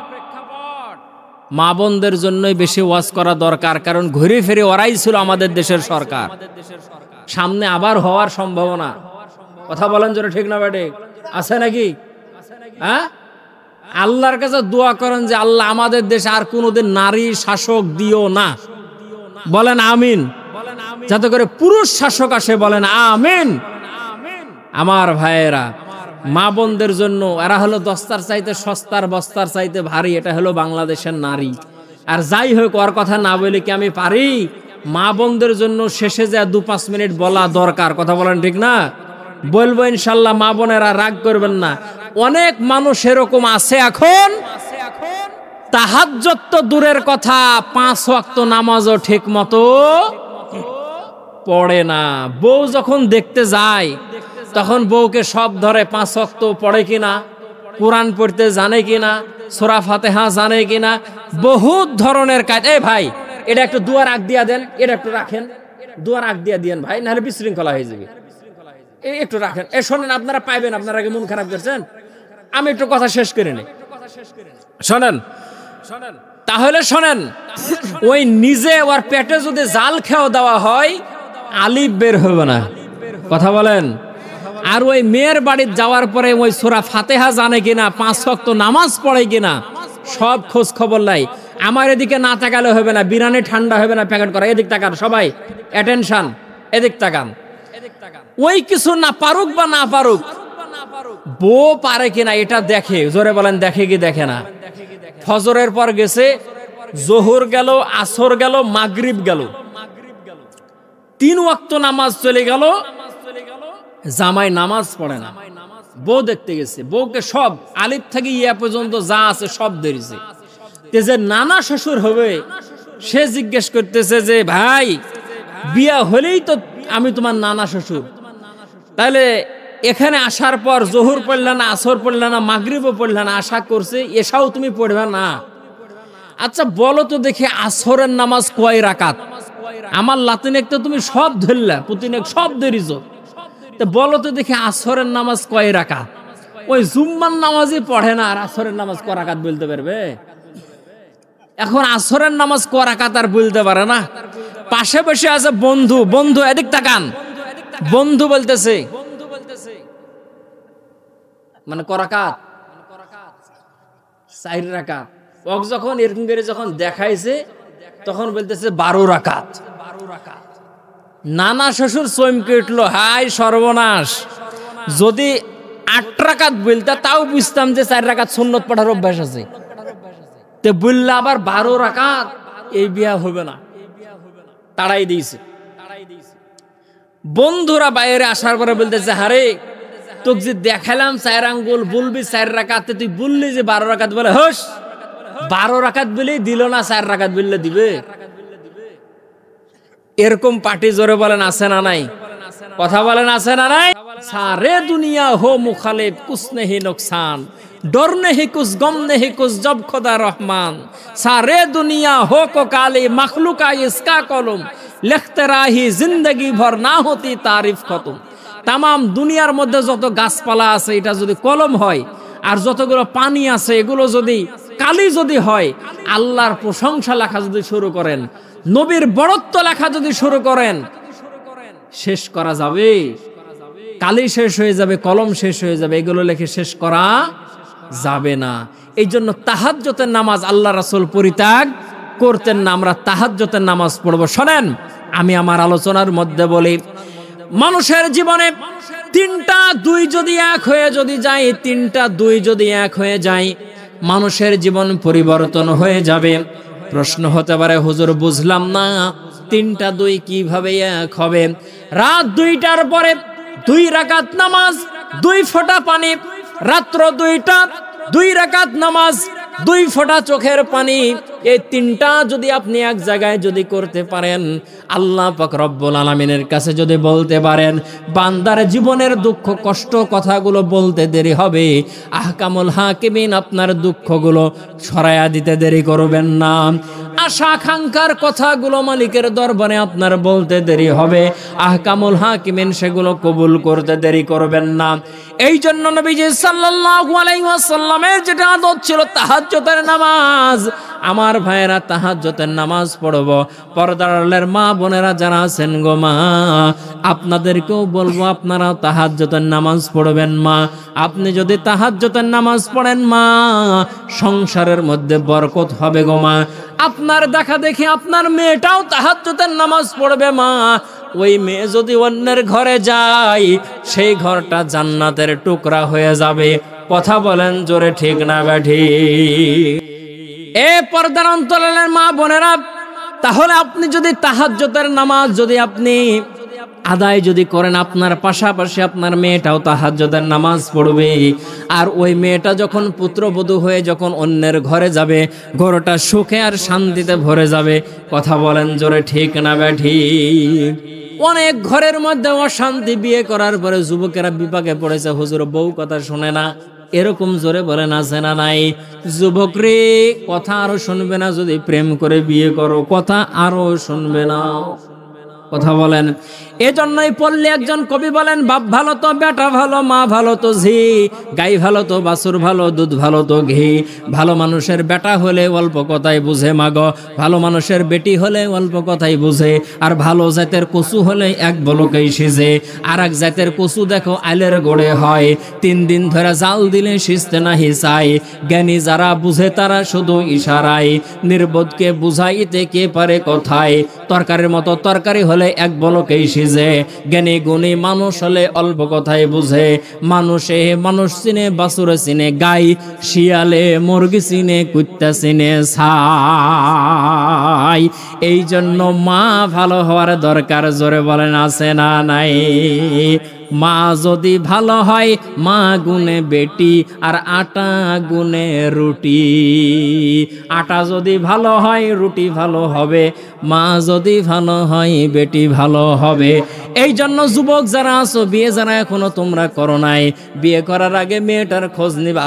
A: মা বোনদের জন্যই বেশি ওয়াজ করা দরকার। কারণ ঘুরে ফিরে ওরাই ছিল আমাদের দেশের সরকার, সামনে আবার হওয়ার সম্ভাবনা। কথা বলেন জোরে, ঠিক না বেটে? আছে নাকি? হ্যাঁ, আল্লাহর কাছে দোয়া করেন যে আল্লাহ আমাদের দেশে আর কোনোদিন নারী শাসক দিও না। বলেন আমিন। যাতে করে পুরুষ শাসক আসে, বলেন আমিন। আমার ভাইয়েরা, মা বোনদের জন্য এরা হলো দস্তার চাইতে সস্তার, বস্তার চাইতে ভারী। এটা হলো বাংলাদেশের নারী। আর যাই হোক, ওর কথা না বলে কি আমি পারি? মা বোনদের জন্য শেষে যা 2-5 মিনিট বলা দরকার। কথা বলেন ঠিক না? বলবো ইনশাল্লাহ, মা বোনেরা রাগ করবেন না। অনেক মানুষ এরকম আছে এখন, তাহাজ্জুদ তো দূরের কথা, 5 ওয়াক্ত নামাজও ঠিক মতো পড়ে না। বউ যখন দেখতে যায় তখন বউকে সব ধরে, 5 ওয়াক্ত পড়ে কিনা, কোরআন পড়তে জানে কিনা, সূরা ফাতিহা জানে কিনা, বহুত ধরনের কাজ। এই ভাই, এটা একটু দুয়ার আগ দিয়া দেন, এটা একটু রাখেন, দুয়ার আগ দিয়া দিয়েন ভাই, নাহলে বিশৃঙ্খলা হয়ে যাবে। একটু রাখেন। শোনেন, আপনারা পাইবেন, আপনারা আগে মন খারাপ করছেন, আমি একটু কথা শেষ করে নিই। শোনেন, তাহলে শোনেন, ওই নিজে ওর পেটে যদি জাল খেয়ে দেওয়া হয়, আলিফ বের হবে না। কথা বলেন। আর ওই মেয়ের বাড়ি যাওয়ার পরে ওই সূরা ফাতিহা জানে কিনা, 5 ওয়াক্ত নামাজ পড়ে কিনা, সব খোঁজ খবর নাই। আমার এদিকে না তাকালে হবে না, বিরানি ঠান্ডা হবে না প্যাকেট করা। এদিক তাকান সবাই, অ্যাটেনশন, এদিক তাকান। ওই কিছু না পারুক বা না পারুক, বউ পারে কিনা এটা দেখে। জোরে বলেন, দেখে কি দেখে না? ফজরের পর গেছে, জোহর গেল, আসর গেল, মাগরিব গেল, 3 ওয়াক্ত নামাজ চলে গেল, জামাই নামাজ পড়ে না। বউ দেখতে গেছে, বউকে সব আলিফ থেকে ইয়া পর্যন্ত যা আছে সব ধরেছে। যে নানা শ্বশুর হবে, সে জিজ্ঞেস করতেছে যে ভাই, বিয়া হলেই তো আমি তোমার নানা শ্বশুর, তাহলে এখানে আসার পর জোহর পড়লে না, আসর পড়লে না, মাগরিবও পড়লে না, আশা করছে এসাও তুমি পড়বে না। আচ্ছা বলো তো দেখি, আসরের নামাজ কয় রাকাত? আমার লাতিনেক তো তুমি সব ধরলা, পুতিনেক সব ধরিছ। তো বলো তো দেখি আসরের নামাজ কয় রাকাত? ওই জুম্মার নামাজই পড়ে না, আর আসরের নামাজ ক রাকাত বলতে পারবে? এখন আসরের নামাজ ক রাকাত আর বলতে পারে না। পাশে বসে আছে বন্ধু, বন্ধু এদিক তাকান, বন্ধু বলতেছে মানে ক রাকাত? 4 রাকাত। ওক যখন এরকম করে যখন দেখাইছে তখন বলতেছে 12 রাকাত। নানা শ্বশুর চমকে উঠলো, হাই সর্বনাশ, যদি 8 রাকাত বলতে তাও বুঝতাম যে 4 রাকাত সুন্নত পড়ার অভ্যাস আছে। তে বললে আবার 12 রাকাত, এই বিয়া হবে না, তাড়াই দিয়েছে। বন্ধুরা বাইরে আসার পরে বলতেছে, হারে তোকে যে দেখালাম 4 আঙ্গুল, বলবি 4 রাকাত, তুই বললি যে 12 রাকাত, বলে হোস 12 রাকাত বলেই দিল না, 4 রাকাত বললে দিবে? এরকম পার্টি জোরে বলেন আছে না নাই? কথা বলেন আছে না নাই? সারে দুনিয়া হো মুখালিফ, কুছ নেহি নুকসান, ডর নেহি কুছ, গম নেহি কুছ, জব খোদা রহমান। সারে দুনিয়া হো কো কালি, মখলুকা ইসকা কলম, লিখতে রাহি জিন্দগি ভর, না হতি তারিফ খতম। তামাম দুনিয়ার মধ্যে যত গাছপালা আছে এটা যদি কলম হয়, আর যতগুলো পানি আছে এগুলো যদি কালি যদি হয়, আল্লাহর প্রশংসা লেখা যদি শুরু করেন, নবীর বড়ত্ব লেখা যদি শুরু করেন, শেষ করা যাবে? কালি শেষ হয়ে যাবে, কলম শেষ হয়ে যাবে, এগুলো লেখে শেষ করা যাবে না। এই জন্য তাহাজ্জুদের নামাজ আল্লাহ রাসূল পরিত্যাগ করতেন না। আমরা তাহাজ্জুদের নামাজ পড়বো। শোনেন, আমি আমার আলোচনার মধ্যে বলি, মানুষের জীবনে 3টা 2 যদি এক হয়ে যদি যায়, 3টা 2 যদি এক হয়ে যায়, মানুষের জীবন পরিবর্তন হয়ে যাবে। প্রশ্ন হতে পারে, হুজুর বুঝলাম না 3টা 2 কিভাবে এক হবে? রাত 2টার পরে 2 রাকাত নামাজ, 2 ফোঁটা পানি, রাত্র 2টা 2 রাকাত নামাজ, 2 ফোঁটা চোখের পানি, এই 3টা যদি আপনি এক জায়গায় যদি করতে পারেন, আল্লাহ পাক রব্বুল আলামিনের কাছে যদি বলতে পারেন, বান্দার জীবনের দুঃখ কষ্ট কথাগুলো বলতে দেরি হবে, আহকামুল হাকিমিন আপনার দুঃখগুলো সরায়া দিতে দেরি করবেন না। আশা আকাঙ্ক্ষার কথাগুলো মালিকের দরবারে আপনার বলতে দেরি হবে, আহকামুল হাকিমিন সেগুলো কবুল করতে দেরি করবেন না। এই জন্য নবীজি সাল্লাল্লাহু আলাইহি ওয়াসাল্লামের যেটা আদত ছিল তাহাজ্জুদের নামাজ। আমার ভাইয়েরা, তাহাজ্জুদের নামাজ পড়ব। পর্দার আড়ালের মা বোনেরা যারা আছেন গো মা, আপনাদেরকেও বলবো আপনারাও তাহাজ্জুদের নামাজ পড়বেন মা। আপনি যদি তাহাজ্জুদের নামাজ পড়েন মা, সংসারের মধ্যে বরকত হবে গো মা। আপনার দেখা দেখি আপনার মেয়েটাও তাহাজ্জুদের নামাজ পড়বে মা। ওই মেয়ে যদি অন্যের ঘরে যায়, সেই ঘরটা জান্নাতের টুকরা হয়ে যাবে। কথা বলেন জোরে, ঠিক না ব্যাঠিক? এ পর্দার অন্তরালের মা বোনেরা, তাহলে আপনি যদি তাহাজ্জুদের নামাজ যদি আপনি আদায় যদি করেন, আপনার পাশাপাশি আপনার মেয়েটাও তাহাজ্জুদের নামাজ পড়বে। আর ওই মেয়েটা যখন পুত্রবধূ হয়ে যখন অন্যের ঘরে যাবে, ঘরটা সুখে আর শান্তিতে ভরে যাবে। কথা বলেন জোরে, ঠিক না ব্যাঠিক? অনেক ঘরের মধ্যে অশান্তি, বিয়ে করার পরে যুবকেরা বিপাকে পড়েছে, হুজুর বউ কথা শুনে না, এরকম জোরে বলেন আছে না নাই? যুবক রে, কথা আরো শুনবে না যদি প্রেম করে বিয়ে করো, কথা আরো শুনবে না। কথা বলেন। এজন্যই পড়লে একজন কবি বলেন, বাপ ভালো তো বেটা ভালো, মা ভালো তো ঝি, গাই ভালো তো বাছুর ভালো, দুধ ভালো তো ঘি। ভালো মানুষের বেটা হলে অল্প কথাই বুঝে মাগো, ভালো মানুষের বেটি হলে অল্প কথাই বুঝে। আর ভালো জাতের কচু হলে এক বলকেই সিজে। আর এক জাতের কচু দেখো আইলের গোড়ে হয়, 3 দিন ধরে জাল দিলে সিজতে নাহি চাই। জ্ঞানী যারা বুঝে তারা শুধু ইশারায়, নির্বোধকে বুঝাইতে কে পারে কথায়। তরকারির মতো তরকারি হলে এক বলকেই সিজে, জ্ঞানী গুণী মানুষ হলে অল্প কথাই বুঝে। মানুষে মানুষ চিনে, বাছুরে চিনে গাই, শিয়ালে মুরগি চিনে, কুত্তা চিনে ছাই। এই জন্য মা ভালো হওয়ার দরকার, জোরে বলেন আছে না নাই? মা যদি ভালো হয়, মা গুনে বেটি, আর আটা গুনে রুটি। আটা যদি ভালো হয়, রুটি ভালো হবে। মা যদি ভালো হয়, বেটি ভালো হবে। এই জন্য যুবক যারা আছো, বিয়ে যারা এখনো তোমরা করো নাই, বিয়ে করার আগে মেয়েটার খোঁজ নিবা,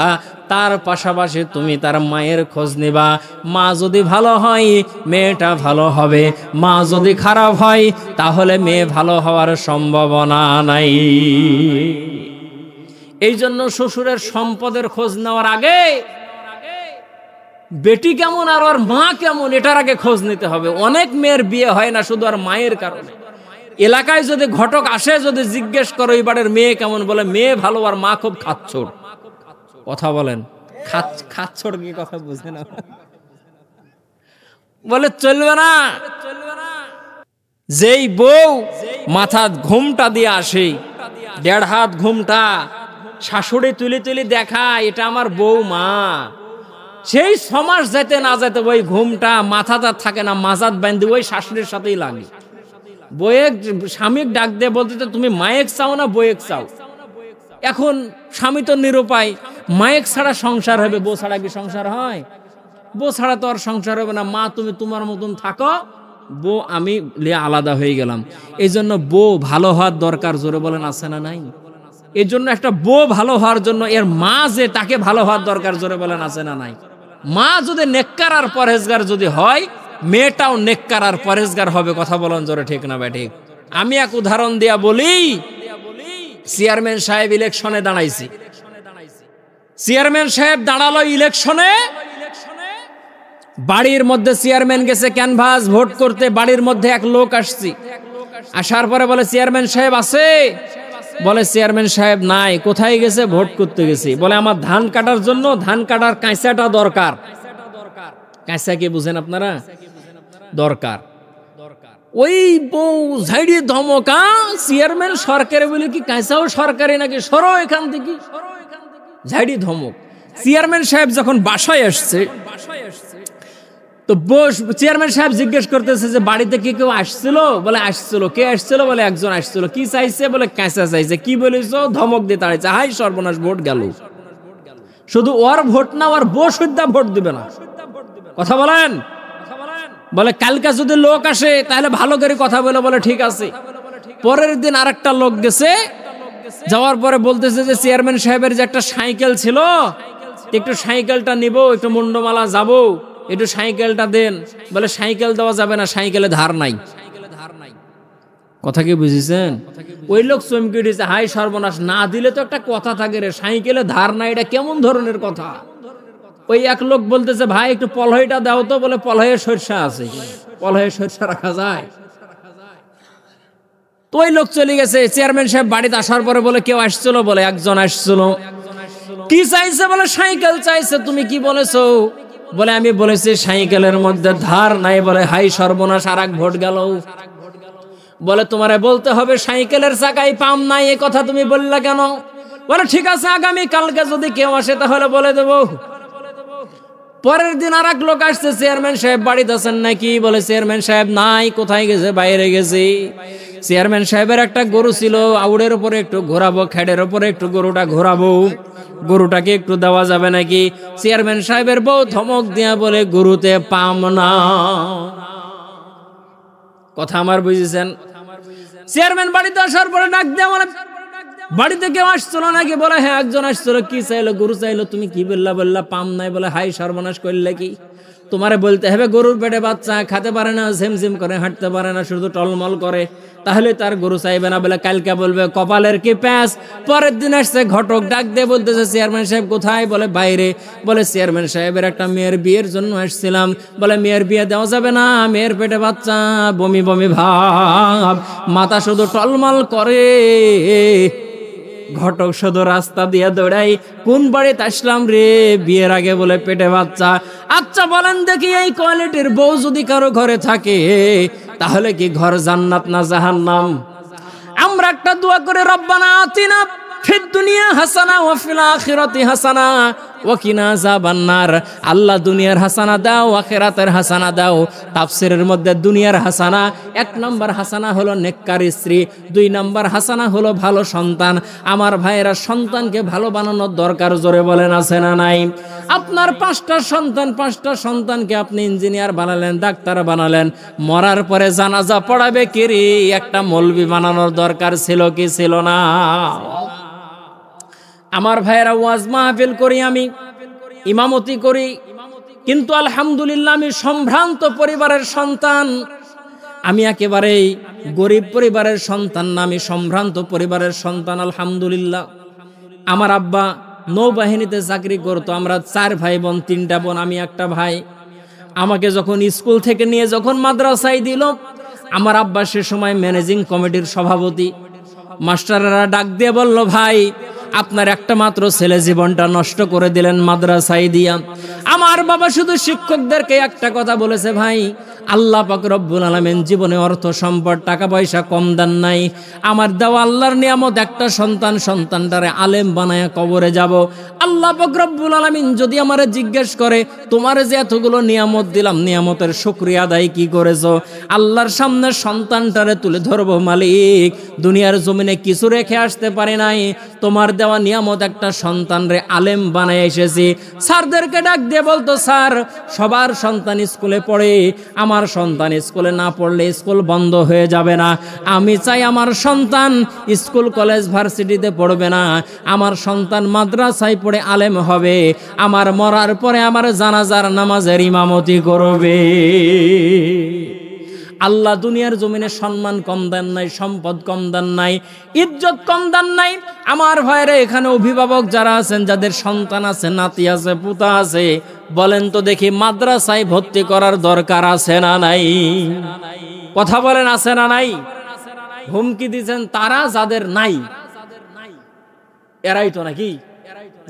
A: তার পাশাপাশি তুমি তার মায়ের খোঁজ নিবা। মা যদি ভালো হয় মেয়েটা ভালো হবে, মা যদি খারাপ হয় তাহলে মেয়ে ভালো হওয়ার সম্ভাবনা নাই। এই জন্য শ্বশুরের সম্পদের খোঁজ নেওয়ার আগে বেটি কেমন আর ওর মা কেমন এটার আগে খোঁজ নিতে হবে। অনেক মেয়ের বিয়ে হয় না শুধু আর মায়ের কারণে। এলাকায় যদি ঘটক আসে, যদি জিজ্ঞেস করো এবারের মেয়ে কেমন, বলে মেয়ে ভালো আর মা খুব খাচ্ছড়। কথা বলেন, খাচ্ছড় কি কথা বুঝে না? বলে চলবে না। যেই বউ মাথা ঘুমটা দিয়ে আসে, 1.5 হাত ঘুমটা শাশুড়ি তুলি তুলি দেখায় এটা আমার বউ মা, সেই 6 মাস যেতে না যেতে ওই ঘুমটা মাথাটা থাকে না, মাজাত বান্ধি ওই শাশুড়ির সাথেই লাগে। বইয়ের স্বামীকে ডাক দিয়ে বলতে তুমি মায়েক চাও না বইয়েক চাও? এখন স্বামী তো নিরুপায়, মায়েক ছাড়া সংসার হবে, বউ ছাড়া কি সংসার হয়? বউ ছাড়া তো আর সংসার হবে না। মা তুমি তোমার মতন থাকো, বউ আমি আলাদা হয়ে গেলাম। এই জন্য বউ ভালো হওয়ার দরকার, জোরে বলেন আছে না নাই? এই জন্য একটা বউ ভালো হওয়ার জন্য এর মা যে তাকে ভালো হওয়ার দরকার, জোরে বলেন আছে না নাই? মা যদি নেককার আর পরহেজগার যদি হয়, মেয়েটাও নেককার আর পরহেজগার হবে। কথা বলেন জোরে, ঠিক না ব্যাঠিক? আমি এক উদাহরণ দিয়া বলি। চেয়ারম্যান সাহেব ইলেকশনে দাঁড়াইছি। চেয়ারম্যান সাহেব দাঁড়ালো ইলেকশনে, বাড়ির মধ্যে চেয়ারম্যান গেছে ক্যানভাস ভোট করতে, বাড়ির মধ্যে এক লোক আসছি। আসার পরে বলে চেয়ারম্যান সাহেব আছে? বলে চেয়ারম্যান সাহেব নাই। কোথায় গেছে? ভোট করতে গেছি। বলে আমার ধান কাটার জন্য ধান কাটার কাঁচাটা দরকার। কাঁচা কি বুঝেন আপনারা? দরকার। ওই বউ ঝাড়িয়ে ধমকা, চেয়ারম্যান সরকারি বলে কি কাঁচাও সরকারি নাকি, সরো এখান থেকে, ঝাড়ি ধমক। চেয়ারম্যান সাহেব যখন বাসায় আসছে তো চেয়ারম্যান সাহেব জিজ্ঞেস করতেছে যে বাড়িতে কি কেউ আসছিল? বলে আসছিল। কে আসছিল? বলে একজন আসছিল। কি চাইছে? বলে কাঁচা চাইছে। কি বলেছ? ধমক দিয়ে তাড়াইছে। হাই সর্বনাশ, ভোট গেল। শুধু ওর ভোট না, ওর বউ সুদ্ধা ভোট দিবে না। কথা বলেন। বলে কালকে যদি লোক আসে তাহলে ভালো করে কথা বলে। বলে ঠিক আছে। পরের দিন আরেকটা লোক গেছে, যাওয়ার পরে বলতেছে যে চেয়ারম্যান সাহেবের যে একটা সাইকেল ছিল, একটু সাইকেলটা নিব, একটু মুন্ডমালা যাব, একটু সাইকেলটা দেন। বলে সাইকেল দেওয়া যাবে না, সাইকেলে ধার নাই। কথা কি বুঝেছেন? ওই লোক চমকে উঠেছে, হাই সর্বনাশ, না দিলে তো একটা কথা থাকে রে, সাইকেলে ধার নাই, এটা কেমন ধরনের কথা? ওই এক লোক বলতেছে ভাই একটু পলহইটা দাও তো। বলে পলহে সরষা আছে, পলহে সরষা রাখা যায়? তো ওই লোক চলে গেছে। চেয়ারম্যান সাহেব বাড়িতে আসার পরে বলে কেউ আসছিল? বলে একজন আসছিল। কি চাইছে? বলে সাইকেল চাইছে। তুমি কি বলেছো? বলে আমি বলেছি সাইকেলের মধ্যে ধার নাই। বলে হাই সর্বনাশ, আর এক ভোট গেল। বলে তোমারে বলতে হবে সাইকেলের চাকায় পাম নাই, এ কথা তুমি বললা কেন? বলে ঠিক আছে, আগামী কালকে যদি কেউ আসে তাহলে বলে দেবো। পরের দিন আর এক লোক আসছে, চেয়ারম্যান সাহেব বাড়িতে আছেন নাকি? বলে চেয়ারম্যান সাহেব নাই। কোথায় গেছে? বাইরে গেছে। চেয়ারম্যান সাহেবের একটা গরু ছিল, আউড়ের উপরে একটু ঘোরাবো, খেড়ের উপরে একটু গরুটা ঘোরাবো, গরুটাকে একটু দেওয়া যাবে নাকি? চেয়ারম্যান সাহেবের বউ ধমক দিয়া বলে গরুতে পাম না। কথা আমার বুঝেছেন? চেয়ারম্যান বাড়িতে আসার পরে ডাক দেয়া, বলে বাড়িতে কেউ আসছিল নাকি? বলে হ্যাঁ একজন আসছিল। কি চাইলো? গরু চাইলো। তুমি কি বললা? বললা পাম নাই। বলে হাই সর্বনাশ করলে কি? তোমারে বলতে হবে গরুর পেটে বাচ্চা, খেতে পারে না, ঝিমঝিম করে হাঁটতে পারে না, শুধু টলমল করে, তাহলে তার গরু চাইবে না। বলে কালকে বলবে কপালের কি প্যাঁচ। পরের দিন আসছে ঘটক, ডাক দিয়ে বলতেছে চেয়ারম্যান সাহেব কোথায়? বলে বাইরে। বলে চেয়ারম্যান সাহেবের একটা মেয়ের বিয়ের জন্য আসছিলাম। বলে মেয়ের বিয়ে দেওয়া যাবে না, মেয়ের পেটে বাচ্চা, বমি বমি ভাব, মাথা শুধু টলমল করে। ঘটক শুধু রাস্তা দিয়ে দৌড়াই, কোন বাড়িতে আসলাম রে? বিয়ের আগে বলে পেটে বাচ্চা। আচ্ছা বলেন দেখি, এই কোয়ালিটির বউ যদি কারো ঘরে থাকে তাহলে কি ঘর জান্নাত না জাহান্নাম? আমরা একটা দোয়া করে রব্বানা আতিনা ফিদ দুনিয়া হাসানা ওয়া ফিল আখিরাতি হাসানা ওয়া কিনা আযাবান নার। আল্লাহ দুনিয়ার হাসানা দাও, আখিরাতের হাসানা দাও। তাফসীরের মধ্যে দুনিয়ার হাসানা, 1 নম্বর হাসানা হলো নেককার স্ত্রী, 2 নম্বর হাসানা হলো ভালো সন্তান। আমার ভাইয়েরা, সন্তানকে ভালো বানানোর দরকার, জোরে বলেন আছে না নাই? আপনার 5টা সন্তানকে আপনি ইঞ্জিনিয়ার বানালেন, ডাক্তার বানালেন, মরার পরে জানাজা পড়াবে কে রে? একটা মৌলবি বানানোর দরকার ছিল কি ছিল না? আমার ভাইয়েরা, ওয়াজ মাহফিল করি, আমি ইমামতি করি, কিন্তু আলহামদুলিল্লাহ আমি সম্ভ্রান্ত পরিবারের সন্তান। আমি একেবারেই গরিব পরিবারের সন্তান না, আমি সম্ভ্রান্ত পরিবারের সন্তান আলহামদুলিল্লাহ। আমার আব্বা নৌবাহিনীতে চাকরি করতো। আমরা 4 ভাই বোন, 3টা বোন, আমি একটা ভাই। আমাকে যখন স্কুল থেকে নিয়ে যখন মাদ্রাসায় দিল, আমার আব্বা সে সময় ম্যানেজিং কমিটির সভাপতি। মাস্টাররা ডাক দিয়ে বলল, ভাই আপনার একটা মাত্র ছেলে জীবনটা নষ্ট করে দিলেন মাদ্রাসায় দিয়া। আমার বাবা শুধু শিক্ষকদেরকে একটা কথা বলেছে, ভাই আল্লাহ পাক রব্বুল আলামিন জীবনে অর্থ সম্পদ টাকা পয়সা কম দেন নাই, আমার দেওয়া আল্লাহর নিয়ামত একটা সন্তান, সন্তানটারে আলেম বানায়া কবরে যাব। আল্লাহ পাক রব্বুল আলামিন যদি আমারে জিজ্ঞেস করে, তোমারে যে এতগুলো নিয়ামত দিলাম, নিয়ামতের শুকরিয়া আদায় কি করেছো? আল্লাহর সামনে সন্তানটারে তুলে ধরবো, মালিক দুনিয়ার জমিনে কিছু রেখে আসতে পারে নাই, তোমার দেওয়া নিয়ামত একটা সন্তানরে আলেম বানায় এসেছি। স্যারদেরকে ডাক দিয়ে বলতো, স্যার সবার সন্তান স্কুলে পড়ে, আমার সন্তান স্কুলে না পড়লে স্কুল বন্ধ হয়ে যাবে না। আমি চাই আমার সন্তান স্কুল কলেজ ভার্সিটিতে পড়বে না, আমার সন্তান মাদ্রাসায় পড়ে আলেম হবে, আমার মরার পরে আমার জানাজার নামাজের ইমামতি করবে। আল্লাহ দুনিয়ার জমিনে সম্মান কম দেন নাই, সম্পদ কম দেন নাই, ইজ্জত কম দেন নাই। আমার ভাইরা, এখানে অভিভাবক যারা আছেন, যাদের সন্তান আছে, নাতি আছে, পুতা আছে, বলেন তো দেখি মাদ্রাসায় ভর্তি করার দরকার আছে না নাই? কথা বলেন, আছে না নাই? হুমকি দিচ্ছেন তারা, যাদের নাই এরাই তো নাকি?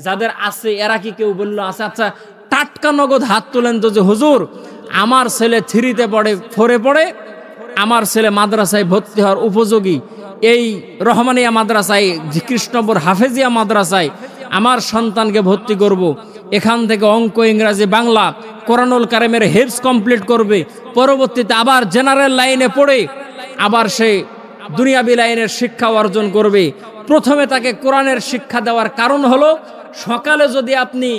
A: যাদের আছে এরা কি কেউ বললো আছে? আচ্ছা টাটকা নগদ হাত তুলেন তো, যে হুজুর আমার ছেলে 3তে পড়ে, 4এ পড়ে, আমার ছেলে মাদ্রাসায় ভর্তি হওয়ার উপযোগী, এই রহমানিয়া মাদ্রাসায়, কৃষ্ণপুর হাফেজিয়া মাদ্রাসায় আমার সন্তানকে ভর্তি করব। এখান থেকে অঙ্ক, ইংরাজি, বাংলা, কোরআনুল কারিমের হিফজ কমপ্লিট করবে, পরবর্তীতে আবার জেনারেল লাইনে পড়ে আবার সে দুনিয়াবি লাইনের শিক্ষা অর্জন করবে। প্রথমে তাকে কোরআনের শিক্ষা দেওয়ার কারণ হলো, সকালে যদি আপনি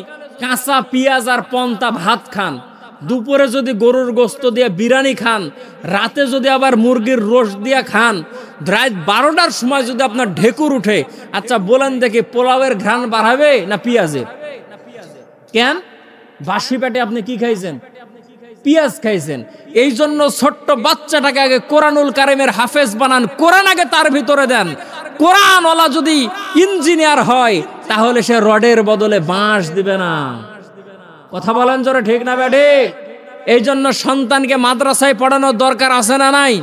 A: কাঁচা পেঁয়াজ আর পন্তা ভাত খান, দুপুরে যদি গরুর গোস্ত দিয়ে বিরিয়ানি খান, রাতে যদি আবার মুরগির রোস্ট দিয়ে খান, রাত 12টার সময় যদি আপনার ঢেকুর উঠে, আচ্ছা বলেন দেখি পোলাওয়ের ঘ্রাণ বাড়াবে না পেঁয়াজের? কেন? বাসি পেটে আপনি কি খাইছেন? পেঁয়াজ খাইছেন। এই জন্য ছোট্ট বাচ্চাটাকে আগে কোরআনুল কারিমের হাফেজ বানান, কোরআন আগে তার ভিতরে দেন। কোরআনওয়ালা যদি ইঞ্জিনিয়ার হয়, তাহলে সে রডের বদলে বাঁশ দিবে না। কথা বলেন জোরে, ঠিক না বেঠে? এই জন্য সন্তানকে মাদ্রাসায় পড়ানোর দরকার আছে না নাই?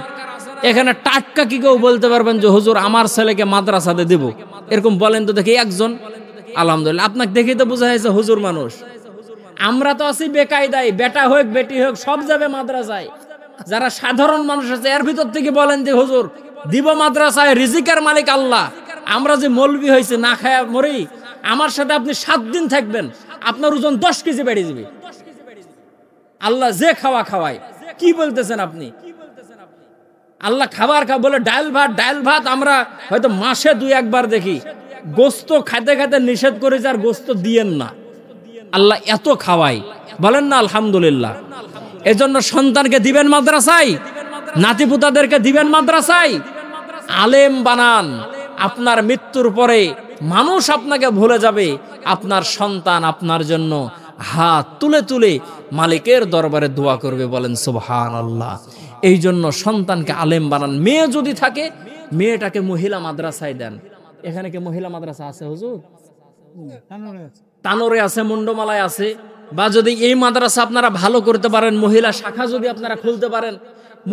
A: এখানে টাটকা কি কেউ বলতে পারবেন যে হুজুর আমার ছেলেকে মাদ্রাসাতে দেব? এরকম বলেন তো দেখি একজন। আলহামদুলিল্লাহ, আপনাকে দেখেই তো বোঝা যাচ্ছে হুজুর মানুষ। আমরা তো আছি বেকায়দায়, বেটা হোক বেটি হোক সব যাবে মাদ্রাসায়। যারা সাধারণ মানুষ আছে এর ভিতর থেকে বলেন যে হুজুর দিব মাদ্রাসায়, রিজিকের মালিক আল্লাহ। আমরা যে মৌলবি হয়েছে, না খায়া মরি, আমার সাথে আপনি 7 দিন থাকবেন, আপনার ওজন 10 কেজি বেড়ে যাবে। আল্লাহ যে খাওয়া খাওয়ায়, কি বলতেছেন আপনি? আল্লাহ খাবার বলে ডাল ভাত আমরা হয়তো মাসে 2-1 বার দেখি। গোস্ত খাইতে খাইতে নিষেধ করেছে, আর গোস্ত দিয়েন না। আল্লাহ এত খাওয়াই, বলেন না আলহামদুলিল্লাহ। এজন্য সন্তানকে দিবেন মাদ্রাসায়, নাতিপুতাদেরকে দিবেন মাদ্রাসায়, আলেম বানান। আপনার মৃত্যুর পরে মানুষ আপনাকে ভুলে যাবে, আপনার সন্তান আপনার জন্য হাত তুলে তুলে মালিকের দরবারে দোয়া করবে, বলেন সুবহানাল্লাহ। এই জন্য সন্তানকে আলেম বানান। মেয়ে যদি থাকে, মেয়েটাকে মহিলা মাদ্রাসায় দেন। এখানে কি মহিলা মাদ্রাসা আছে হুজুর? তানোরে আছে, মুন্ডমালায় আছে। বা যদি এই মাদ্রাসা আপনারা ভালো করতে পারেন, মহিলা শাখা যদি আপনারা খুলতে পারেন,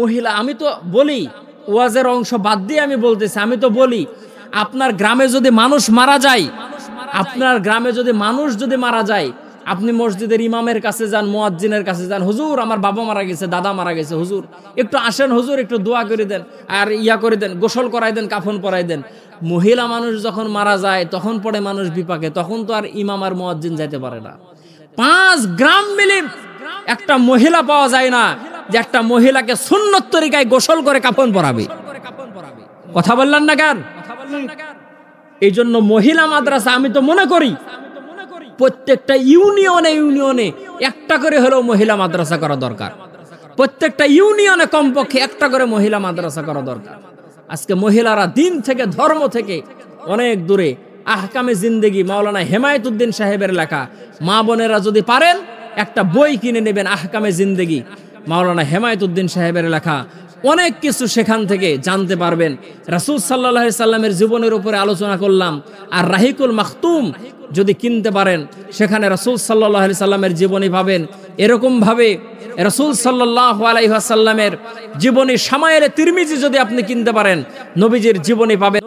A: মহিলা, আমি তো বলি, ওয়াজের অংশ বাদ দিয়ে আমি বলতেছি, আমি তো বলি আপনার গ্রামে যদি মানুষ মারা যায়, আপনার গ্রামে যদি মানুষ যদি মারা যায়, আপনি মসজিদের ইমামের কাছে যান, মুয়াজ্জিনের কাছে যান, হুজুর আমার বাবা মারা গেছে, দাদা মারা গেছে, হুজুর একটু আসেন, হুজুর একটু দোয়া করে দেন, আর ইয়া করে দেন, গোসল করাই দেন, কাফন পরাই দেন। মহিলা মানুষ যখন মারা যায় তখন পড়ে মানুষ বিপাকে, তখন তো আর ইমাম আর মুয়াজ্জিন যাইতে পারে না। 5 গ্রাম মিলে একটা মহিলা পাওয়া যায় না যে একটা মহিলাকে সুন্নত তরিকায় গোসল করে কাফন পরাবে। কথা বললেন না কেন? এই জন্য মহিলা মাদ্রাসা আমি তো মনে করি প্রত্যেকটা ইউনিয়নে একটা করে হলেও মহিলা মাদ্রাসা করা দরকার। প্রত্যেকটা ইউনিয়নে কমপক্ষে একটা করে মহিলা মাদ্রাসা করা দরকার। আজকে মহিলারা দিন থেকে ধর্ম থেকে অনেক দূরে। আহকামে জিন্দেগি মাওলানা হেমায়েতুদ্দিন সাহেবের লেখা, মা বোনেরা যদি পারেন একটা বই কিনে নেবেন, আহকামে জিন্দেগি মাওলানা হেমায়েতুদ্দিন সাহেবের লেখা। অনেক কিছু সেখান থেকে জানতে পারবেন। রাসূল সাল্লাল্লাহু আলাইহি সাল্লামের জীবনের উপরে আলোচনা করলাম। আর রাহিকুল মাখতুম যদি কিনতে পারেন, সেখানে রাসূল সাল্লাল্লাহু আলাইহি সাল্লামের জীবনী পাবেন। এরকম ভাবে রাসূল সাল্লাল্লাহু আলাইহি ওয়াসাল্লামের জীবনী শামায়েলে তিরমিজি যদি আপনি কিনতে পারেন, নবীজির জীবনী পাবেন।